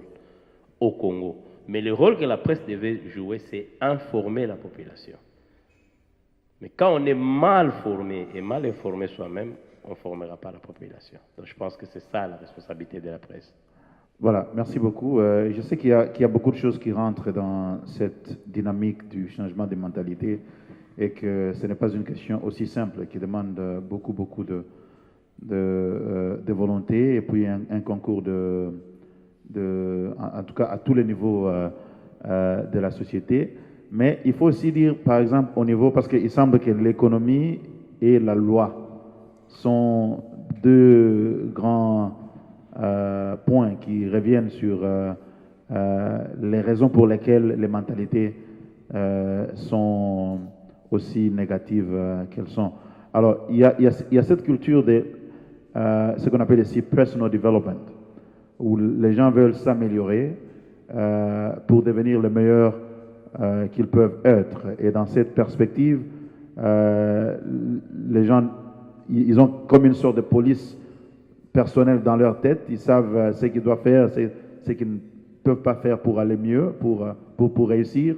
au Congo. Mais le rôle que la presse devait jouer, c'est informer la population. Mais quand on est mal formé et mal informé soi-même, on ne formera pas la population. Donc je pense que c'est ça la responsabilité de la presse. Voilà, merci beaucoup. Je sais qu'il y a beaucoup de choses qui rentrent dans cette dynamique du changement de mentalité et que ce n'est pas une question aussi simple qui demande beaucoup de volonté et puis un concours en tout cas à tous les niveaux de la société. Mais il faut aussi dire, par exemple, au niveau, parce qu'il semble que l'économie et la loi sont deux grands points qui reviennent sur les raisons pour lesquelles les mentalités sont aussi négatives qu'elles sont. Alors, il y a cette culture de ce qu'on appelle ici personal development, où les gens veulent s'améliorer pour devenir le meilleur qu'ils peuvent être. Et dans cette perspective, les gens, ils ont comme une sorte de police personnelle dans leur tête. Ils savent ce qu'ils doivent faire, ce qu'ils ne peuvent pas faire pour aller mieux, pour réussir.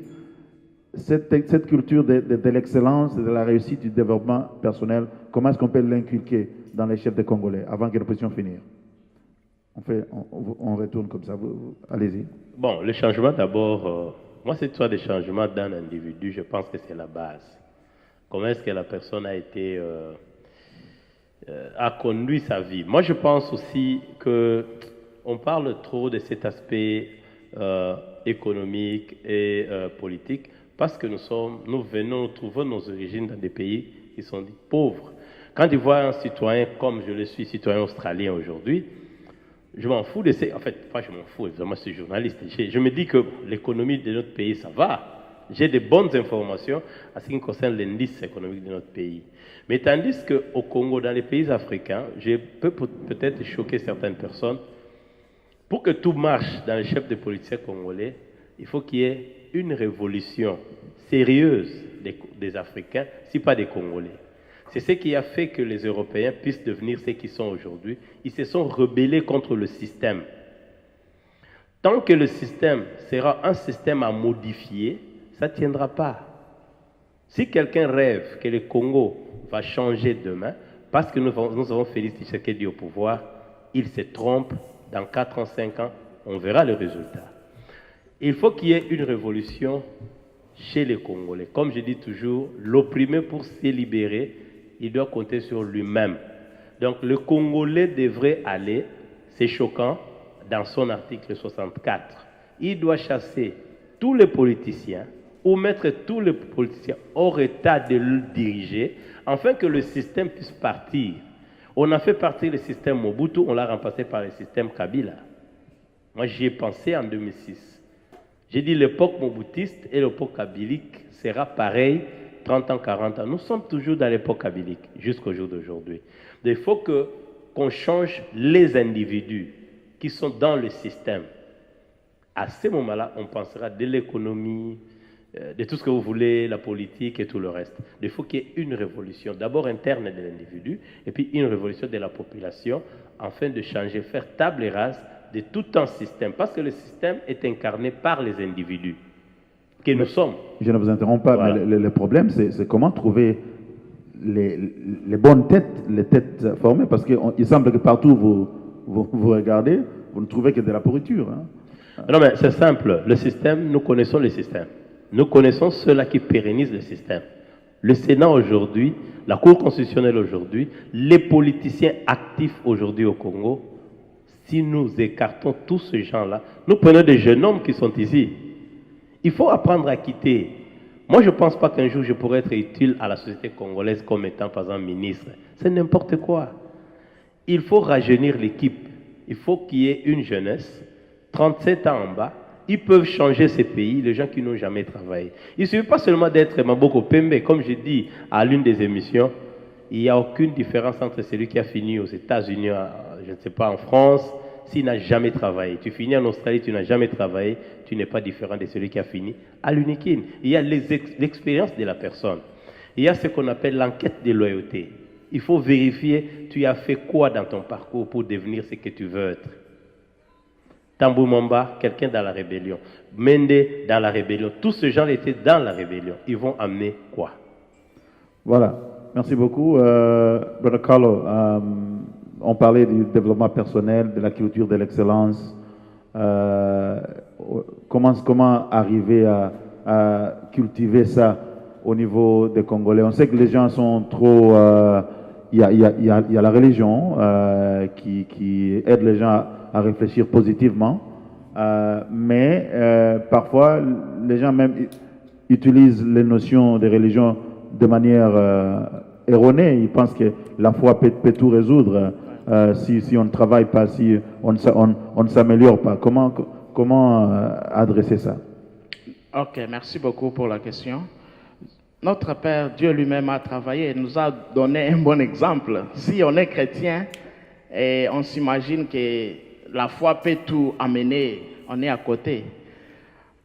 Cette culture de l'excellence, de la réussite, du développement personnel, comment est-ce qu'on peut l'inculquer dans les chefs de Congolais avant que nous puissions finir? On retourne comme ça. Allez-y. Bon, le changement d'abord, moi c'est soit des changements d'un individu, je pense que c'est la base. Comment est-ce que la personne a été... a conduit sa vie. Moi, je pense aussi qu'on parle trop de cet aspect économique et politique parce que nous trouvons nos origines dans des pays qui sont dits pauvres. Quand je vois un citoyen comme je le suis, citoyen australien aujourd'hui, je m'en fous de ces... En fait, pas je m'en fous, évidemment, je suis journaliste. Je me dis que l'économie de notre pays, ça va. J'ai de bonnes informations à ce qui concerne l'indice économique de notre pays. Mais tandis qu'au Congo, dans les pays africains, je peux peut-être choquer certaines personnes. Pour que tout marche dans les chefs de politiciens congolais, il faut qu'il y ait une révolution sérieuse des Africains, si pas des Congolais. C'est ce qui a fait que les Européens puissent devenir ce qu'ils sont aujourd'hui. Ils se sont rebellés contre le système. Tant que le système sera un système à modifier, ça ne tiendra pas. Si quelqu'un rêve que le Congo va changer demain, parce que nous avons Félix Tshisekedi au pouvoir, il se trompe. Dans 4 ans, 5 ans, on verra le résultat. Il faut qu'il y ait une révolution chez les Congolais. Comme je dis toujours, l'opprimé pour se libérer, il doit compter sur lui-même. Donc le Congolais devrait aller, c'est choquant, dans son article 64. Il doit chasser tous les politiciens ou mettre tous les politiciens hors état de le diriger, afin que le système puisse partir. On a fait partir le système Mobutu, on l'a remplacé par le système Kabila. Moi, j'y ai pensé en 2006. J'ai dit l'époque mobutiste et l'époque kabilique sera pareil 30 ans, 40 ans. Nous sommes toujours dans l'époque kabilique jusqu'au jour d'aujourd'hui. Il faut qu'on change les individus qui sont dans le système, à ce moment-là, on pensera de l'économie, de tout ce que vous voulez, la politique et tout le reste. Il faut qu'il y ait une révolution, d'abord interne de l'individu, et puis une révolution de la population, afin de changer, faire table rase de tout un système, parce que le système est incarné par les individus que nous sommes. Je ne vous interromps pas, Voilà. mais le problème, c'est comment trouver les bonnes têtes, les têtes formées, parce qu'il semble que partout vous regardez, vous ne trouvez que de la pourriture. Hein. Non, mais c'est simple. Le système, nous connaissons le système. Nous connaissons ceux-là qui pérennisent le système. Le Sénat aujourd'hui, la Cour constitutionnelle aujourd'hui, les politiciens actifs aujourd'hui au Congo, si nous écartons tous ces gens-là, nous prenons des jeunes hommes qui sont ici. Il faut apprendre à quitter. Moi, je ne pense pas qu'un jour je pourrais être utile à la société congolaise comme étant, par exemple, ministre. C'est n'importe quoi. Il faut rajeunir l'équipe. Il faut qu'il y ait une jeunesse, 37 ans en bas. Ils peuvent changer ces pays, les gens qui n'ont jamais travaillé. Il ne suffit pas seulement d'être Maboko Pembe. Comme je dis à l'une des émissions, il n'y a aucune différence entre celui qui a fini aux États-Unis, je ne sais pas, en France, s'il n'a jamais travaillé. Tu finis en Australie, tu n'as jamais travaillé, tu n'es pas différent de celui qui a fini à l'UNIKIN. Il y a l'expérience de la personne. Il y a ce qu'on appelle l'enquête de loyauté. Il faut vérifier, tu as fait quoi dans ton parcours pour devenir ce que tu veux être. Tambou Mamba, quelqu'un dans la rébellion. Mende, dans la rébellion. Tous ces gens étaient dans la rébellion. Ils vont amener quoi? Voilà. Merci beaucoup. Brother Carlo, on parlait du développement personnel, de la culture de l'excellence. Comment arriver à cultiver ça au niveau des Congolais? On sait que les gens sont trop... Il y a la religion qui aide les gens à réfléchir positivement, mais parfois les gens même utilisent les notions de religion de manière erronée. Ils pensent que la foi peut tout résoudre si on ne travaille pas, si on ne s'améliore pas. Comment adresser ça? Ok, merci beaucoup pour la question. Notre Père, Dieu lui-même a travaillé et nous a donné un bon exemple. Si on est chrétien et on s'imagine que la foi peut tout amener, on est à côté.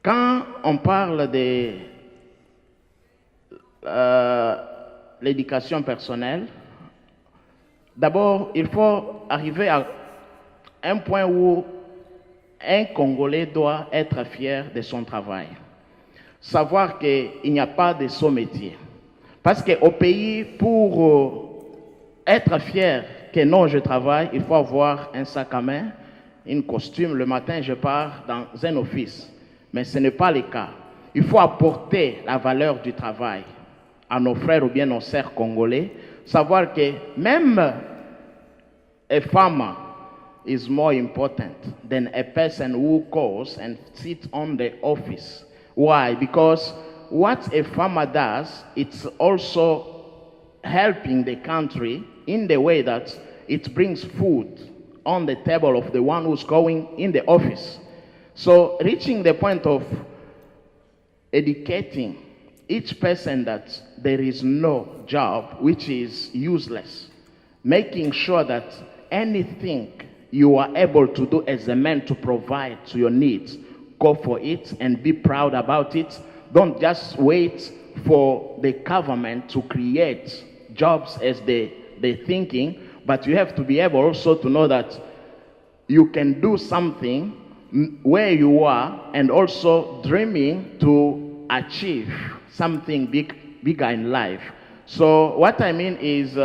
Quand on parle de l'éducation personnelle, d'abord, il faut arriver à un point où un Congolais doit être fier de son travail. Savoir qu'il n'y a pas de saut métier. Parce qu'au pays, pour être fier que non, je travaille, il faut avoir un sac à main, un costume. Le matin, je pars dans un office. Mais ce n'est pas le cas. Il faut apporter la valeur du travail à nos frères ou bien nos sœurs congolais. Savoir que même a farmer is more important than a person who goes and sits on the office. Why? Because what a farmer does, it's also helping the country in the way that it brings food on the table of the one who's going in the office. So reaching the point of educating each person that there is no job which is useless, making sure that anything you are able to do as a man to provide to your needs, go for it and be proud about it. Don't just wait for the government to create jobs as they're thinking, but you have to be able also to know that you can do something where you are and also dreaming to achieve something bigger in life. So what I mean is,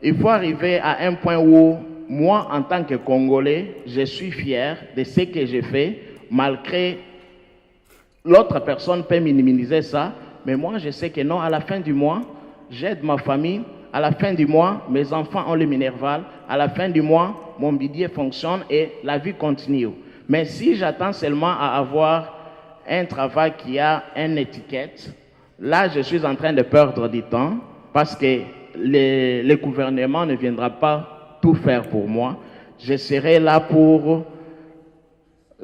il faut arriver à un point où moi, en tant que Congolais, je suis fier de ce que j'ai fait, malgré l'autre personne peut minimiser ça, mais moi, je sais que non, à la fin du mois, j'aide ma famille, à la fin du mois, mes enfants ont le minerval, à la fin du mois, mon budget fonctionne et la vie continue. Mais si j'attends seulement à avoir un travail qui a une étiquette, là, je suis en train de perdre du temps parce que le gouvernement ne viendra pas tout faire pour moi. Je serai là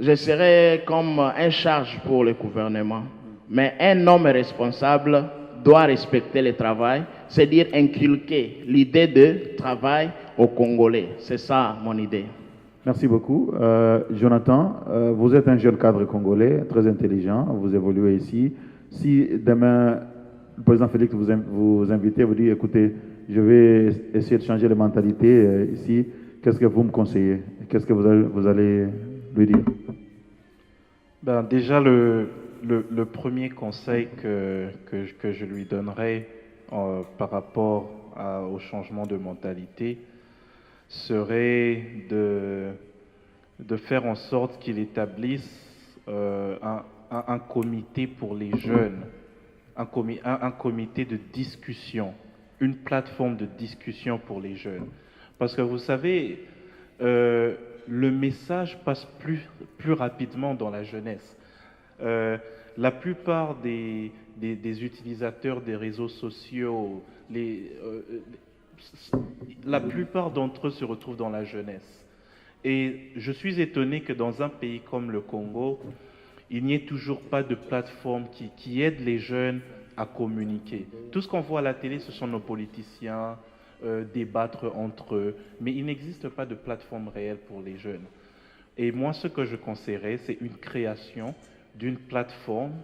je serai comme un charge pour le gouvernement. Mais un homme responsable doit respecter le travail, c'est-à-dire inculquer l'idée de travail aux Congolais. C'est ça mon idée. Merci beaucoup. Jonathan, vous êtes un jeune cadre congolais, très intelligent, vous évoluez ici. Si demain, le président Félix vous invitez, vous dit, écoutez, je vais essayer de changer les mentalités ici, qu'est-ce que vous me conseillez? Qu'est-ce que vous allez lui dire? Ben, déjà, le premier conseil que je lui donnerais par rapport au changement de mentalité serait de faire en sorte qu'il établisse un comité pour les jeunes, un comité de discussion, une plateforme de discussion pour les jeunes. Parce que vous savez, le message passe plus rapidement dans la jeunesse. La plupart des utilisateurs des réseaux sociaux, la plupart d'entre eux se retrouvent dans la jeunesse. Et je suis étonné que dans un pays comme le Congo, il n'y ait toujours pas de plateforme qui aide les jeunes à communiquer. Tout ce qu'on voit à la télé, ce sont nos politiciens débattre entre eux, mais il n'existe pas de plateforme réelle pour les jeunes. Et moi, ce que je conseillerais, c'est une création d'une plateforme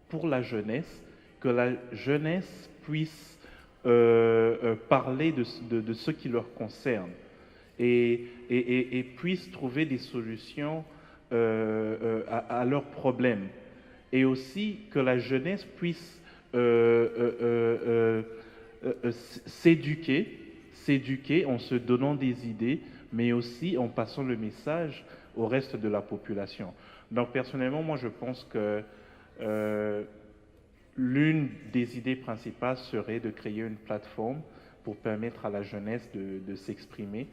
pour la jeunesse, que la jeunesse puisse parler de ce qui leur concerne et puisse trouver des solutions à leurs problèmes. Et aussi que la jeunesse puisse s'éduquer en se donnant des idées, mais aussi en passant le message au reste de la population. Donc personnellement, moi je pense que l'une des idées principales serait de créer une plateforme pour permettre à la jeunesse de s'exprimer,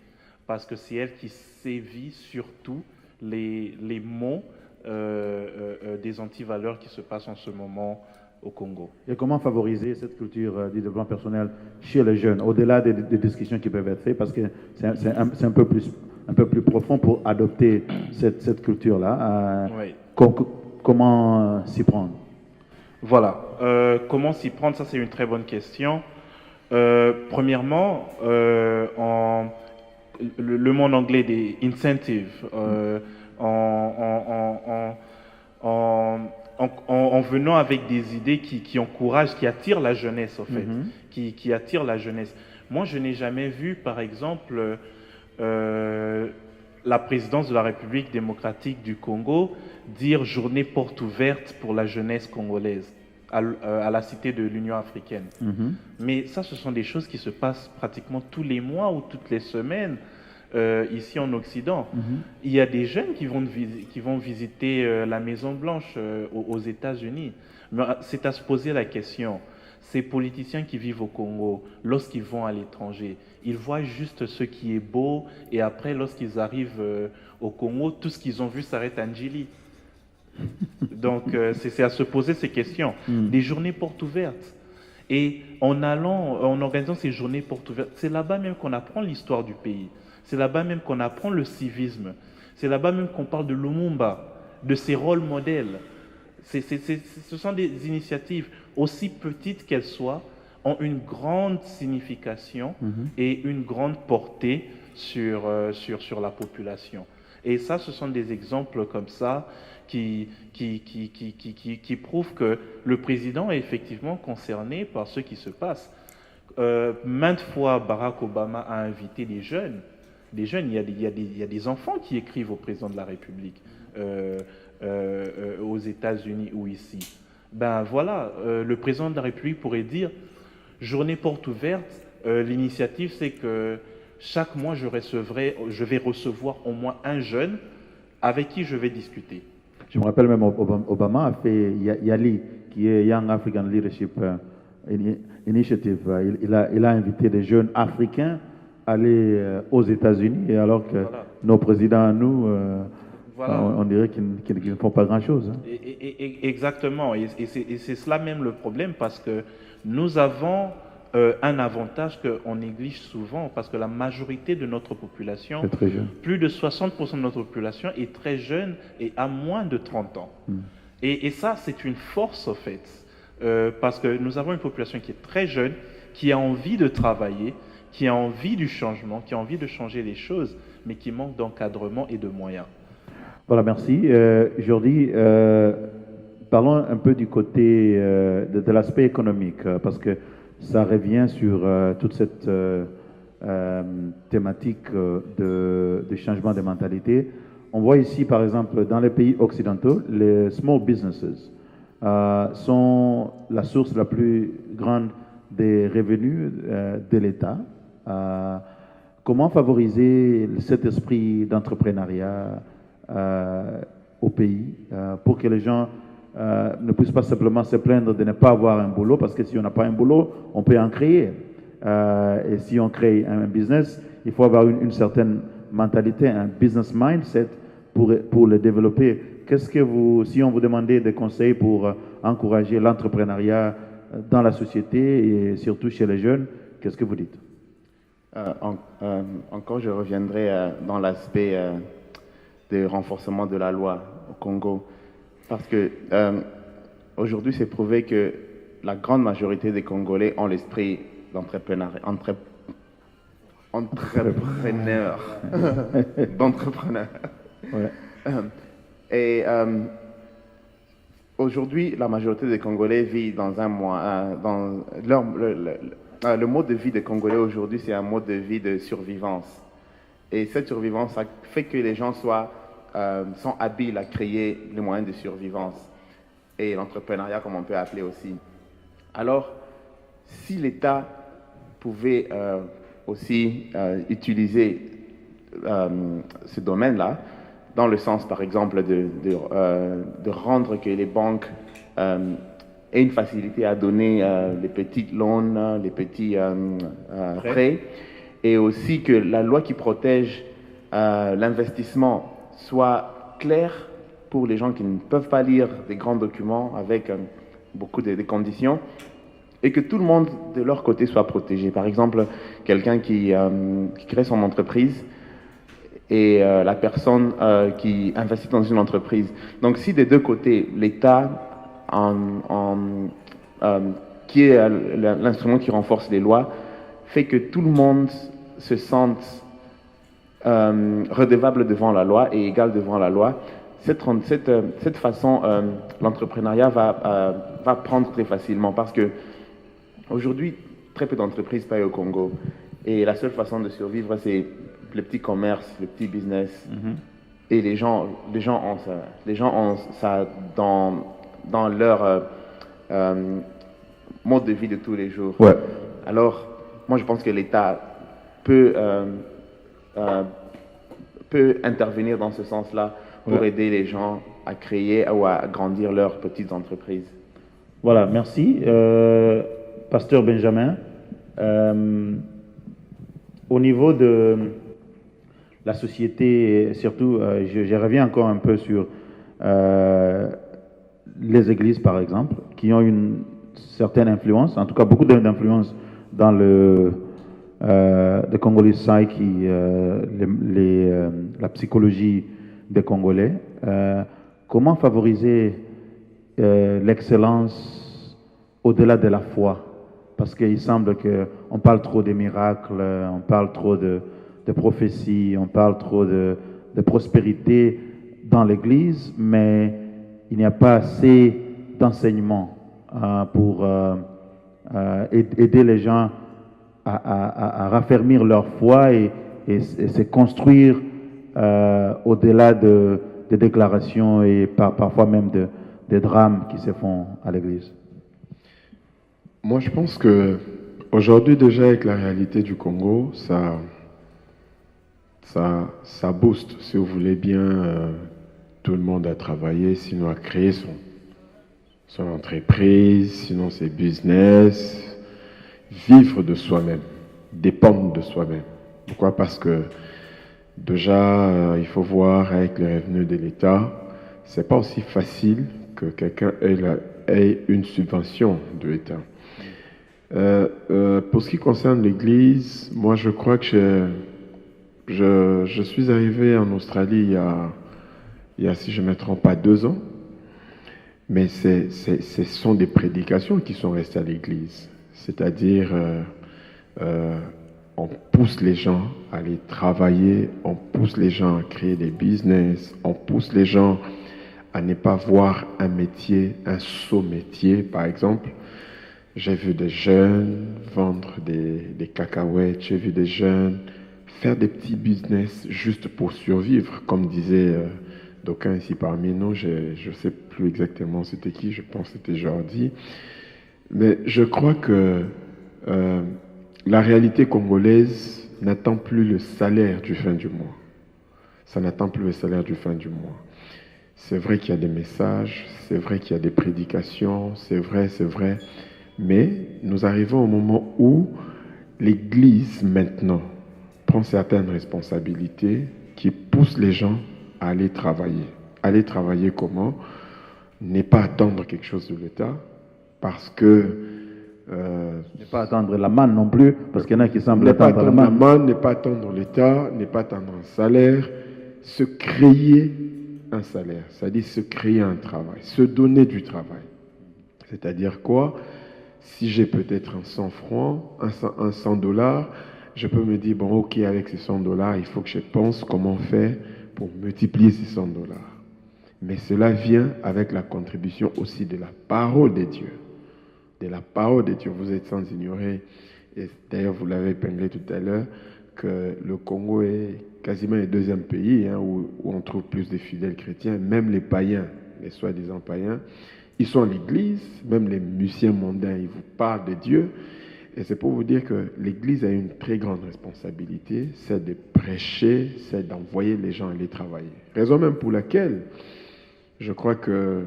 parce que c'est elle qui sévit surtout les maux des antivaleurs qui se passent en ce moment au Congo. Et comment favoriser cette culture du développement personnel chez les jeunes, au-delà des discussions qui peuvent être faites, parce que c'est un peu plus profond pour adopter cette culture-là. Oui. Comment s'y prendre? Voilà. Comment s'y prendre? Ça, c'est une très bonne question. Premièrement, le mot en anglais des incentives, en venant avec des idées qui encouragent, qui attirent la jeunesse, en fait, qui attirent la jeunesse. Moi, je n'ai jamais vu, par exemple, la présidence de la République démocratique du Congo dire journée porte ouverte pour la jeunesse congolaise à la cité de l'Union africaine. Mais ça, ce sont des choses qui se passent pratiquement tous les mois ou toutes les semaines ici en Occident. Il y a des jeunes qui vont visiter la Maison Blanche aux États-Unis. Mais c'est à se poser la question. Ces politiciens qui vivent au Congo, lorsqu'ils vont à l'étranger, ils voient juste ce qui est beau, et après, lorsqu'ils arrivent au Congo, tout ce qu'ils ont vu s'arrête à Ndjili. Donc, c'est à se poser ces questions. Des journées portes ouvertes. Et en organisant ces journées portes ouvertes, c'est là-bas même qu'on apprend l'histoire du pays. C'est là-bas même qu'on apprend le civisme. C'est là-bas même qu'on parle de Lumumba, de ses rôles modèles. Ce sont des initiatives, aussi petites qu'elles soient, ont une grande signification et une grande portée sur la population. Et ça, ce sont des exemples comme ça qui prouvent que le président est effectivement concerné par ce qui se passe. Maintes fois, Barack Obama a invité des jeunes. Il y a des enfants qui écrivent au président de la République aux États-Unis ou ici. Ben voilà, le président de la République pourrait dire journée porte ouverte. L'initiative, c'est que chaque mois, je vais recevoir au moins un jeune avec qui je vais discuter. Je me rappelle même Obama a fait YALI, qui est Young African Leadership Initiative. Il a invité des jeunes africains à aller aux États-Unis, et alors que nos présidents, nous, on dirait qu'ils ne font pas grand-chose. Hein. Exactement, et c'est cela même le problème, parce que nous avons un avantage qu'on néglige souvent, parce que la majorité de notre population, plus de 60% de notre population est très jeune et a moins de 30 ans. Et ça, c'est une force, en fait, parce que nous avons une population qui est très jeune, qui a envie de travailler, qui a envie du changement, qui a envie de changer les choses, mais qui manque d'encadrement et de moyens. Voilà, merci. Jordi, parlons un peu du côté de l'aspect économique, parce que ça revient sur toute cette thématique de changement de mentalité. On voit ici, par exemple, dans les pays occidentaux, les small businesses sont la source la plus grande des revenus de l'État. Comment favoriser cet esprit d'entrepreneuriat au pays pour que les gens ne puissent pas simplement se plaindre de ne pas avoir un boulot, parce que si on n'a pas un boulot, on peut en créer. Et si on crée un business, il faut avoir une certaine mentalité, un business mindset pour le développer. Qu'est-ce que si on vous demandait des conseils pour encourager l'entrepreneuriat dans la société et surtout chez les jeunes, qu'est-ce que vous dites? Encore, je reviendrai dans l'aspect de renforcement de la loi au Congo, parce que aujourd'hui, c'est prouvé que la grande majorité des Congolais ont l'esprit d'entrepreneur. Ouais. Et aujourd'hui, la majorité des Congolais vit dans un mois. Le mode de vie des Congolais aujourd'hui, c'est un mode de vie de survivance. Et cette survivance, ça fait que les gens sont habiles à créer les moyens de survivance. Et l'entrepreneuriat, comme on peut appeler aussi. Alors, si l'État pouvait aussi utiliser ce domaine-là, dans le sens, par exemple, de rendre que les banques aient une facilité à donner les petites loans, les petits prêts, et aussi que la loi qui protège l'investissement soit claire pour les gens qui ne peuvent pas lire des grands documents avec beaucoup de conditions, et que tout le monde de leur côté soit protégé. Par exemple, quelqu'un qui crée son entreprise et la personne qui investit dans une entreprise. Donc si des deux côtés, l'État, qui est l'instrument qui renforce les lois, fait que tout le monde se sente redevable devant la loi et égal devant la loi, cette façon, l'entrepreneuriat va prendre très facilement, parce que aujourd'hui, très peu d'entreprises payent au Congo. Et la seule façon de survivre, c'est les petits commerces, les petits business. Et les gens ont ça. Les gens ont ça dans leur mode de vie de tous les jours. Ouais. Alors, moi, je pense que l'État peut intervenir dans ce sens-là pour aider les gens à créer ou à grandir leurs petites entreprises. Voilà, merci. Pasteur Benjamin, au niveau de la société, surtout, je reviens encore un peu sur les églises, par exemple, qui ont une certaine influence, en tout cas beaucoup d'influence dans le Congolese psyche, la psychologie des Congolais. Comment favoriser l'excellence au-delà de la foi? Parce qu'il semble qu'on parle trop des miracles, on parle trop de prophéties, on parle trop de prospérité dans l'Église, mais il n'y a pas assez d'enseignement pour aider les gens à raffermir leur foi et se construire au-delà des déclarations et parfois même des drames qui se font à l'Église. Moi, je pense que aujourd'hui, déjà, avec la réalité du Congo, ça booste, si vous voulez bien, tout le monde à travailler, sinon à créer son entreprise, sinon ses business, vivre de soi-même, dépendre de soi-même. Pourquoi? Parce que déjà, il faut voir avec les revenus de l'État, c'est pas aussi facile que quelqu'un ait une subvention de l'État. Pour ce qui concerne l'Église, moi je crois que je suis arrivé en Australie il y a, si je ne me trompe pas, 2 ans, mais ce sont des prédications qui sont restées à l'Église, c'est-à-dire on pousse les gens à aller travailler, on pousse les gens à créer des business, on pousse les gens à ne pas voir un métier, un sot métier, par exemple. J'ai vu des jeunes vendre des cacahuètes, j'ai vu des jeunes faire des petits business juste pour survivre, comme disait d'aucuns ici parmi nous, je ne sais plus exactement c'était qui, je pense que c'était Jordi. Mais je crois que la réalité congolaise n'attend plus le salaire du fin du mois. Ça n'attend plus le salaire du fin du mois. C'est vrai qu'il y a des messages, c'est vrai qu'il y a des prédications, c'est vrai, mais nous arrivons au moment où l'Église maintenant prend certaines responsabilités qui poussent les gens à aller travailler. Aller travailler comment? Ne pas attendre quelque chose de l'État, parce que... ne pas attendre la manne non plus, parce qu'il y en a qui semblent attendre la manne, ne pas attendre l'État, ne pas attendre un salaire, se créer un salaire, c'est-à-dire se créer un travail, se donner du travail. C'est-à-dire quoi? Si j'ai peut-être un 100 francs, un 100 $, je peux me dire, bon, ok, avec ces 100 $, il faut que je pense comment faire pour multiplier ces 100 $. Mais cela vient avec la contribution aussi de la parole de Dieu. De la parole de Dieu. Vous êtes sans ignorer, et d'ailleurs vous l'avez épinglé tout à l'heure, que le Congo est quasiment le deuxième pays où on trouve plus de fidèles chrétiens, même les païens, les soi-disant païens. Ils sont à l'église, même les musiciens mondains, ils vous parlent de Dieu. Et c'est pour vous dire que l'église a une très grande responsabilité, c'est de prêcher, c'est d'envoyer les gens aller travailler. Raison même pour laquelle je crois que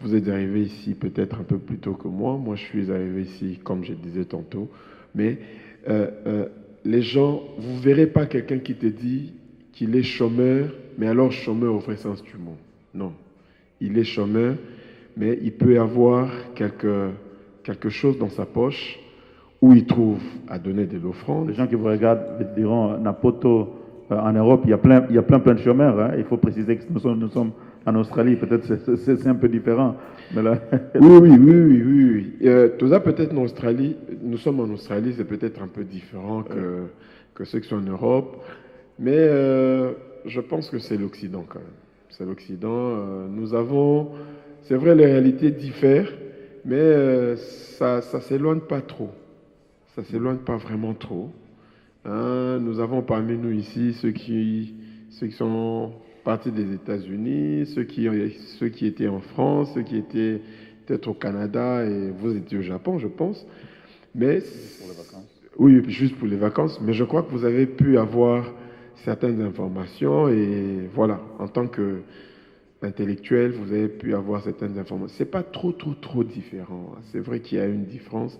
vous êtes arrivé ici peut-être un peu plus tôt que moi. Moi, je suis arrivé ici, comme je disais tantôt. Mais les gens, vous ne verrez pas quelqu'un qui te dit qu'il est chômeur, mais alors chômeur au vrai sens du mot. Non. Il est chômeur, mais il peut avoir quelque chose dans sa poche où il trouve à donner de l'offrande. Les gens qui vous regardent diront, Napoto, en Europe, il y a plein de chômeurs. Hein. Il faut préciser que nous sommes en Australie. Peut-être c'est un peu différent. Mais là... Oui. Tout ça, peut-être en Australie, nous sommes en Australie, c'est peut-être un peu différent que ceux qui sont en Europe. Mais je pense que c'est l'Occident quand même. C'est l'Occident. Nous avons... C'est vrai, les réalités diffèrent, mais ça ne s'éloigne pas trop. Ça ne s'éloigne pas vraiment trop. Nous avons parmi nous ici ceux qui sont partis des États-Unis, ceux qui étaient en France, ceux qui étaient peut-être au Canada, et vous étiez au Japon, je pense. Mais, juste pour les vacances. Oui, juste pour les vacances. Mais je crois que vous avez pu avoir certaines informations, et voilà, en tant qu'intellectuel, vous avez pu avoir certaines informations. Ce n'est pas trop différent. C'est vrai qu'il y a une différence,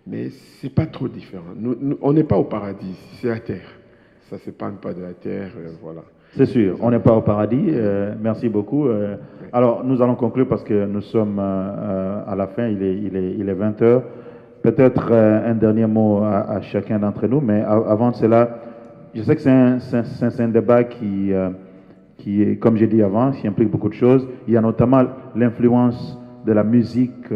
mais ce n'est pas trop différent. On n'est pas au paradis, c'est la terre. Ça ne s'épargne pas de la terre, voilà. C'est sûr, on n'est pas au paradis. Merci beaucoup. Alors, nous allons conclure parce que nous sommes à la fin, il est 20 h. Peut-être un dernier mot à chacun d'entre nous, mais avant de cela, je sais que c'est un débat qui est, comme j'ai dit avant, qui implique beaucoup de choses. Il y a notamment l'influence de la musique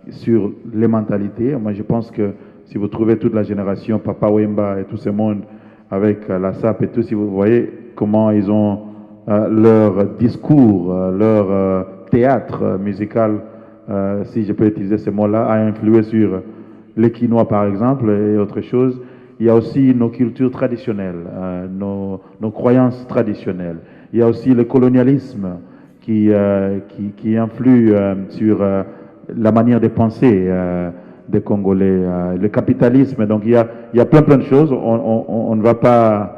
sur les mentalités. Moi, je pense que si vous trouvez toute la génération Papa Wemba et tout ce monde avec la SAP et tout, si vous voyez comment ils ont leur discours, leur théâtre musical, si je peux utiliser ce mot-là, a influé sur les Quinois par exemple et autre chose. Il y a aussi nos cultures traditionnelles, nos croyances traditionnelles. Il y a aussi le colonialisme qui influe sur la manière de penser des Congolais, le capitalisme. Donc il y a plein de choses. On ne va pas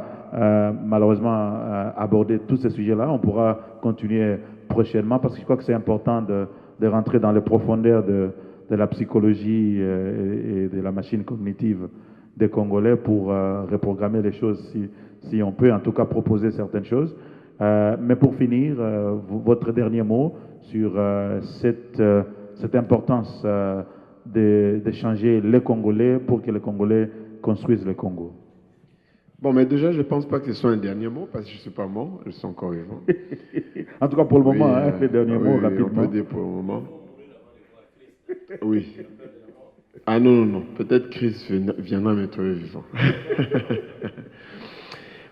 malheureusement aborder tous ces sujets-là. On pourra continuer prochainement parce que je crois que c'est important de rentrer dans les profondeurs de la psychologie et de la machine cognitive des Congolais pour reprogrammer les choses si on peut, en tout cas proposer certaines choses. Mais pour finir, votre dernier mot sur cette importance de changer les Congolais pour que les Congolais construisent le Congo. Bon, mais déjà, je ne pense pas que ce soit un dernier mot, parce que je ne suis pas mort, je suis encore vivant. En tout cas, pour le moment, les derniers mots, rapidement. On peut dire pour le moment. Oui. Ah non, non, non. Peut-être Christ viendra me trouver vivant.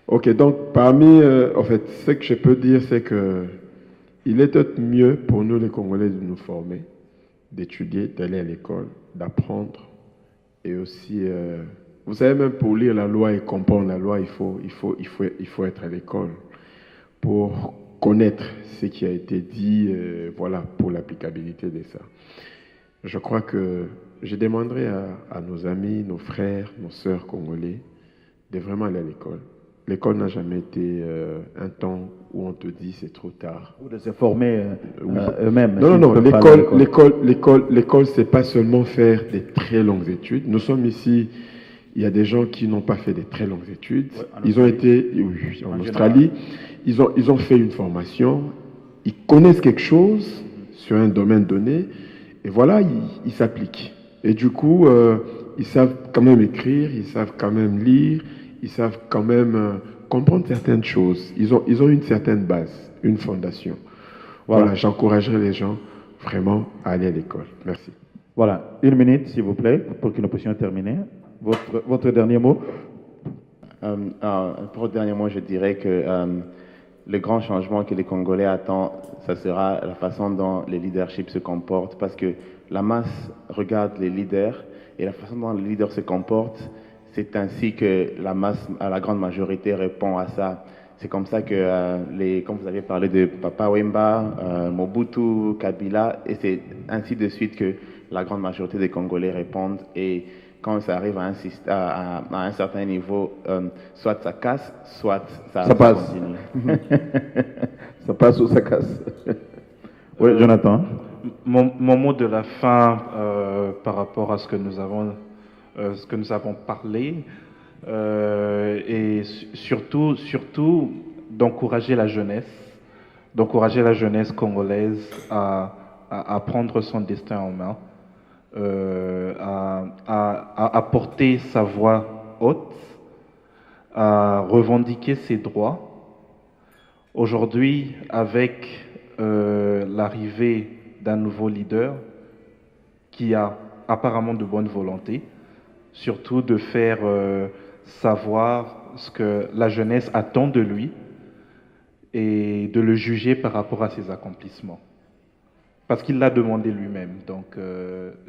Ok, donc parmi, en fait, ce que je peux dire, c'est que il est peut-être mieux pour nous les Congolais de nous former, d'étudier, d'aller à l'école, d'apprendre, et aussi, vous savez, même pour lire la loi et comprendre la loi, il faut être à l'école pour connaître ce qui a été dit, voilà, pour l'applicabilité de ça. Je crois que je demanderai à nos amis, nos frères, nos sœurs congolais de vraiment aller à l'école. L'école n'a jamais été un temps où on te dit c'est trop tard. Ou de se former Oui. eux-mêmes. Non, s'ils non, non. peuvent pas aller à L'école, c'est pas seulement faire des très longues études. Nous sommes ici, il y a des gens qui n'ont pas fait des très longues études. Ouais, en Ils ont Australie. été oui, en Australie. Ils ont fait une formation. Ils connaissent quelque chose sur un domaine donné. Et voilà, ils s'appliquent. Et du coup, ils savent quand même écrire, ils savent quand même lire, ils savent quand même comprendre certaines choses. Ils ont une certaine base, une fondation. Voilà, j'encouragerai les gens vraiment à aller à l'école. Merci. Voilà, 1 minute, s'il vous plaît, pour que nous puissions terminer. Votre dernier mot. Pour le dernier mot, je dirais que le grand changement que les Congolais attendent, ça sera la façon dont les leaderships se comportent, parce que la masse regarde les leaders et la façon dont les leaders se comportent, c'est ainsi que la masse, la grande majorité répond à ça. C'est comme ça que, comme vous avez parlé de Papa Wemba, Mobutu, Kabila, et c'est ainsi de suite que la grande majorité des Congolais répondent. Et quand ça arrive à un certain niveau, soit ça casse, soit ça passe. continue. Ça passe ou ça casse. Oui, Jonathan. Mon mot de la fin par rapport à ce que nous avons parlé, et surtout d'encourager la jeunesse congolaise à prendre son destin en main, à porter sa voix haute, à revendiquer ses droits. Aujourd'hui, avec l'arrivée d'un nouveau leader qui a apparemment de bonne volonté, surtout de faire savoir ce que la jeunesse attend de lui et de le juger par rapport à ses accomplissements. Parce qu'il l'a demandé lui-même. Donc,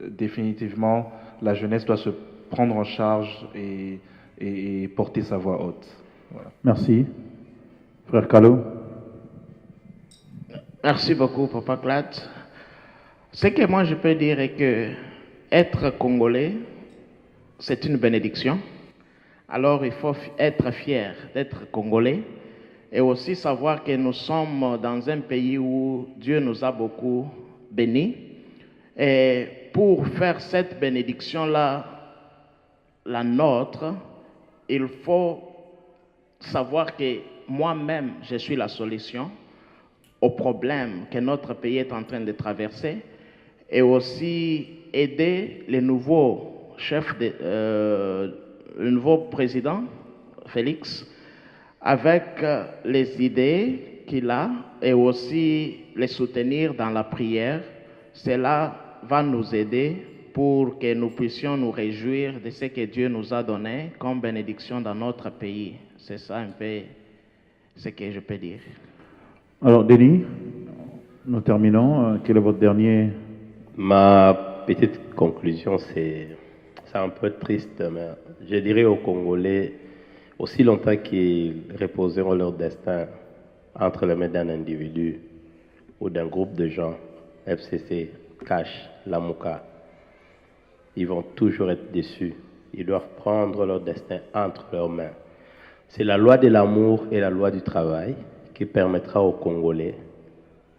définitivement, la jeunesse doit se prendre en charge et porter sa voix haute. Voilà. Merci. Frère Kalo. Merci beaucoup, Papa Clad. Ce que moi je peux dire est que être congolais, c'est une bénédiction. Alors il faut être fier d'être congolais et aussi savoir que nous sommes dans un pays où Dieu nous a beaucoup bénis. Et pour faire cette bénédiction-là, la nôtre, il faut savoir que moi-même, je suis la solution aux problèmes que notre pays est en train de traverser et aussi aider les nouveaux chefs, le nouveau président, Félix, avec les idées qu'il a et aussi les soutenir dans la prière. Cela va nous aider pour que nous puissions nous réjouir de ce que Dieu nous a donné comme bénédiction dans notre pays. C'est ça un peu ce que je peux dire. Alors, Denis, nous terminons. Quel est votre dernier? Ma petite conclusion, c'est un peu triste, mais je dirais aux Congolais, aussi longtemps qu'ils reposeront leur destin entre les mains d'un individu ou d'un groupe de gens, FCC, Cash, Lamouka, ils vont toujours être déçus. Ils doivent prendre leur destin entre leurs mains. C'est la loi de l'amour et la loi du travail qui permettra aux Congolais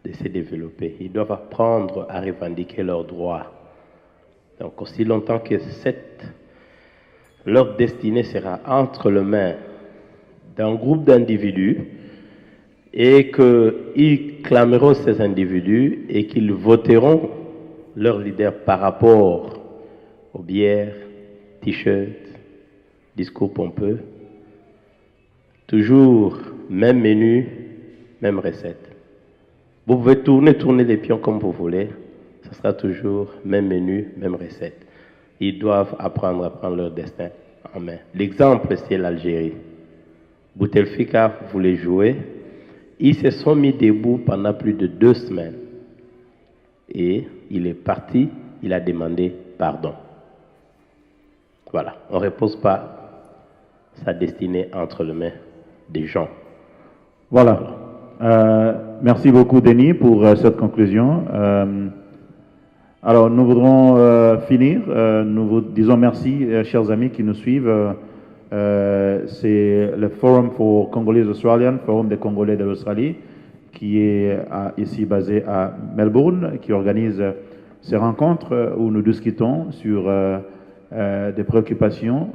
de se développer. Ils doivent apprendre à revendiquer leurs droits. Donc, aussi longtemps que leur destinée sera entre les mains d'un groupe d'individus et qu'ils clameront ces individus et qu'ils voteront leur leader par rapport aux bières, t-shirts, discours pompeux, toujours même menu, même recette. Vous pouvez tourner les pions comme vous voulez, ce sera toujours même menu, même recette. Ils doivent apprendre à prendre leur destin en main. L'exemple, c'est l'Algérie. Bouteflika voulait jouer. Ils se sont mis debout pendant plus de 2 semaines. Et il est parti, il a demandé pardon. Voilà, on ne repose pas sa destinée entre les mains des gens. Voilà. Merci beaucoup, Denis, pour cette conclusion. Alors, nous voudrons finir. Nous vous disons merci, chers amis qui nous suivent. C'est le Forum for Congolese Australian, Forum des Congolais de l'Australie, qui est ici basé à Melbourne, qui organise ces rencontres où nous discutons sur des préoccupations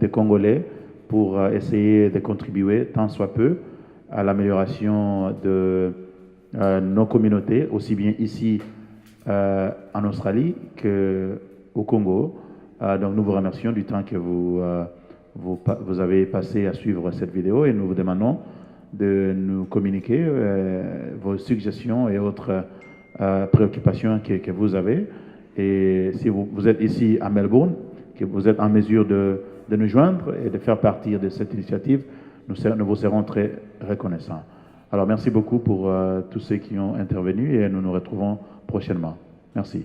des Congolais pour essayer de contribuer tant soit peu à l'amélioration de nos communautés, aussi bien ici en Australie qu'au Congo. Donc nous vous remercions du temps que vous avez passé à suivre cette vidéo et nous vous demandons de nous communiquer vos suggestions et autres préoccupations que vous avez. Et si vous êtes ici à Melbourne, que vous êtes en mesure de nous joindre et de faire partie de cette initiative, nous vous serons très reconnaissants. Alors merci beaucoup pour tous ceux qui ont intervenu et nous nous retrouvons prochainement. Merci.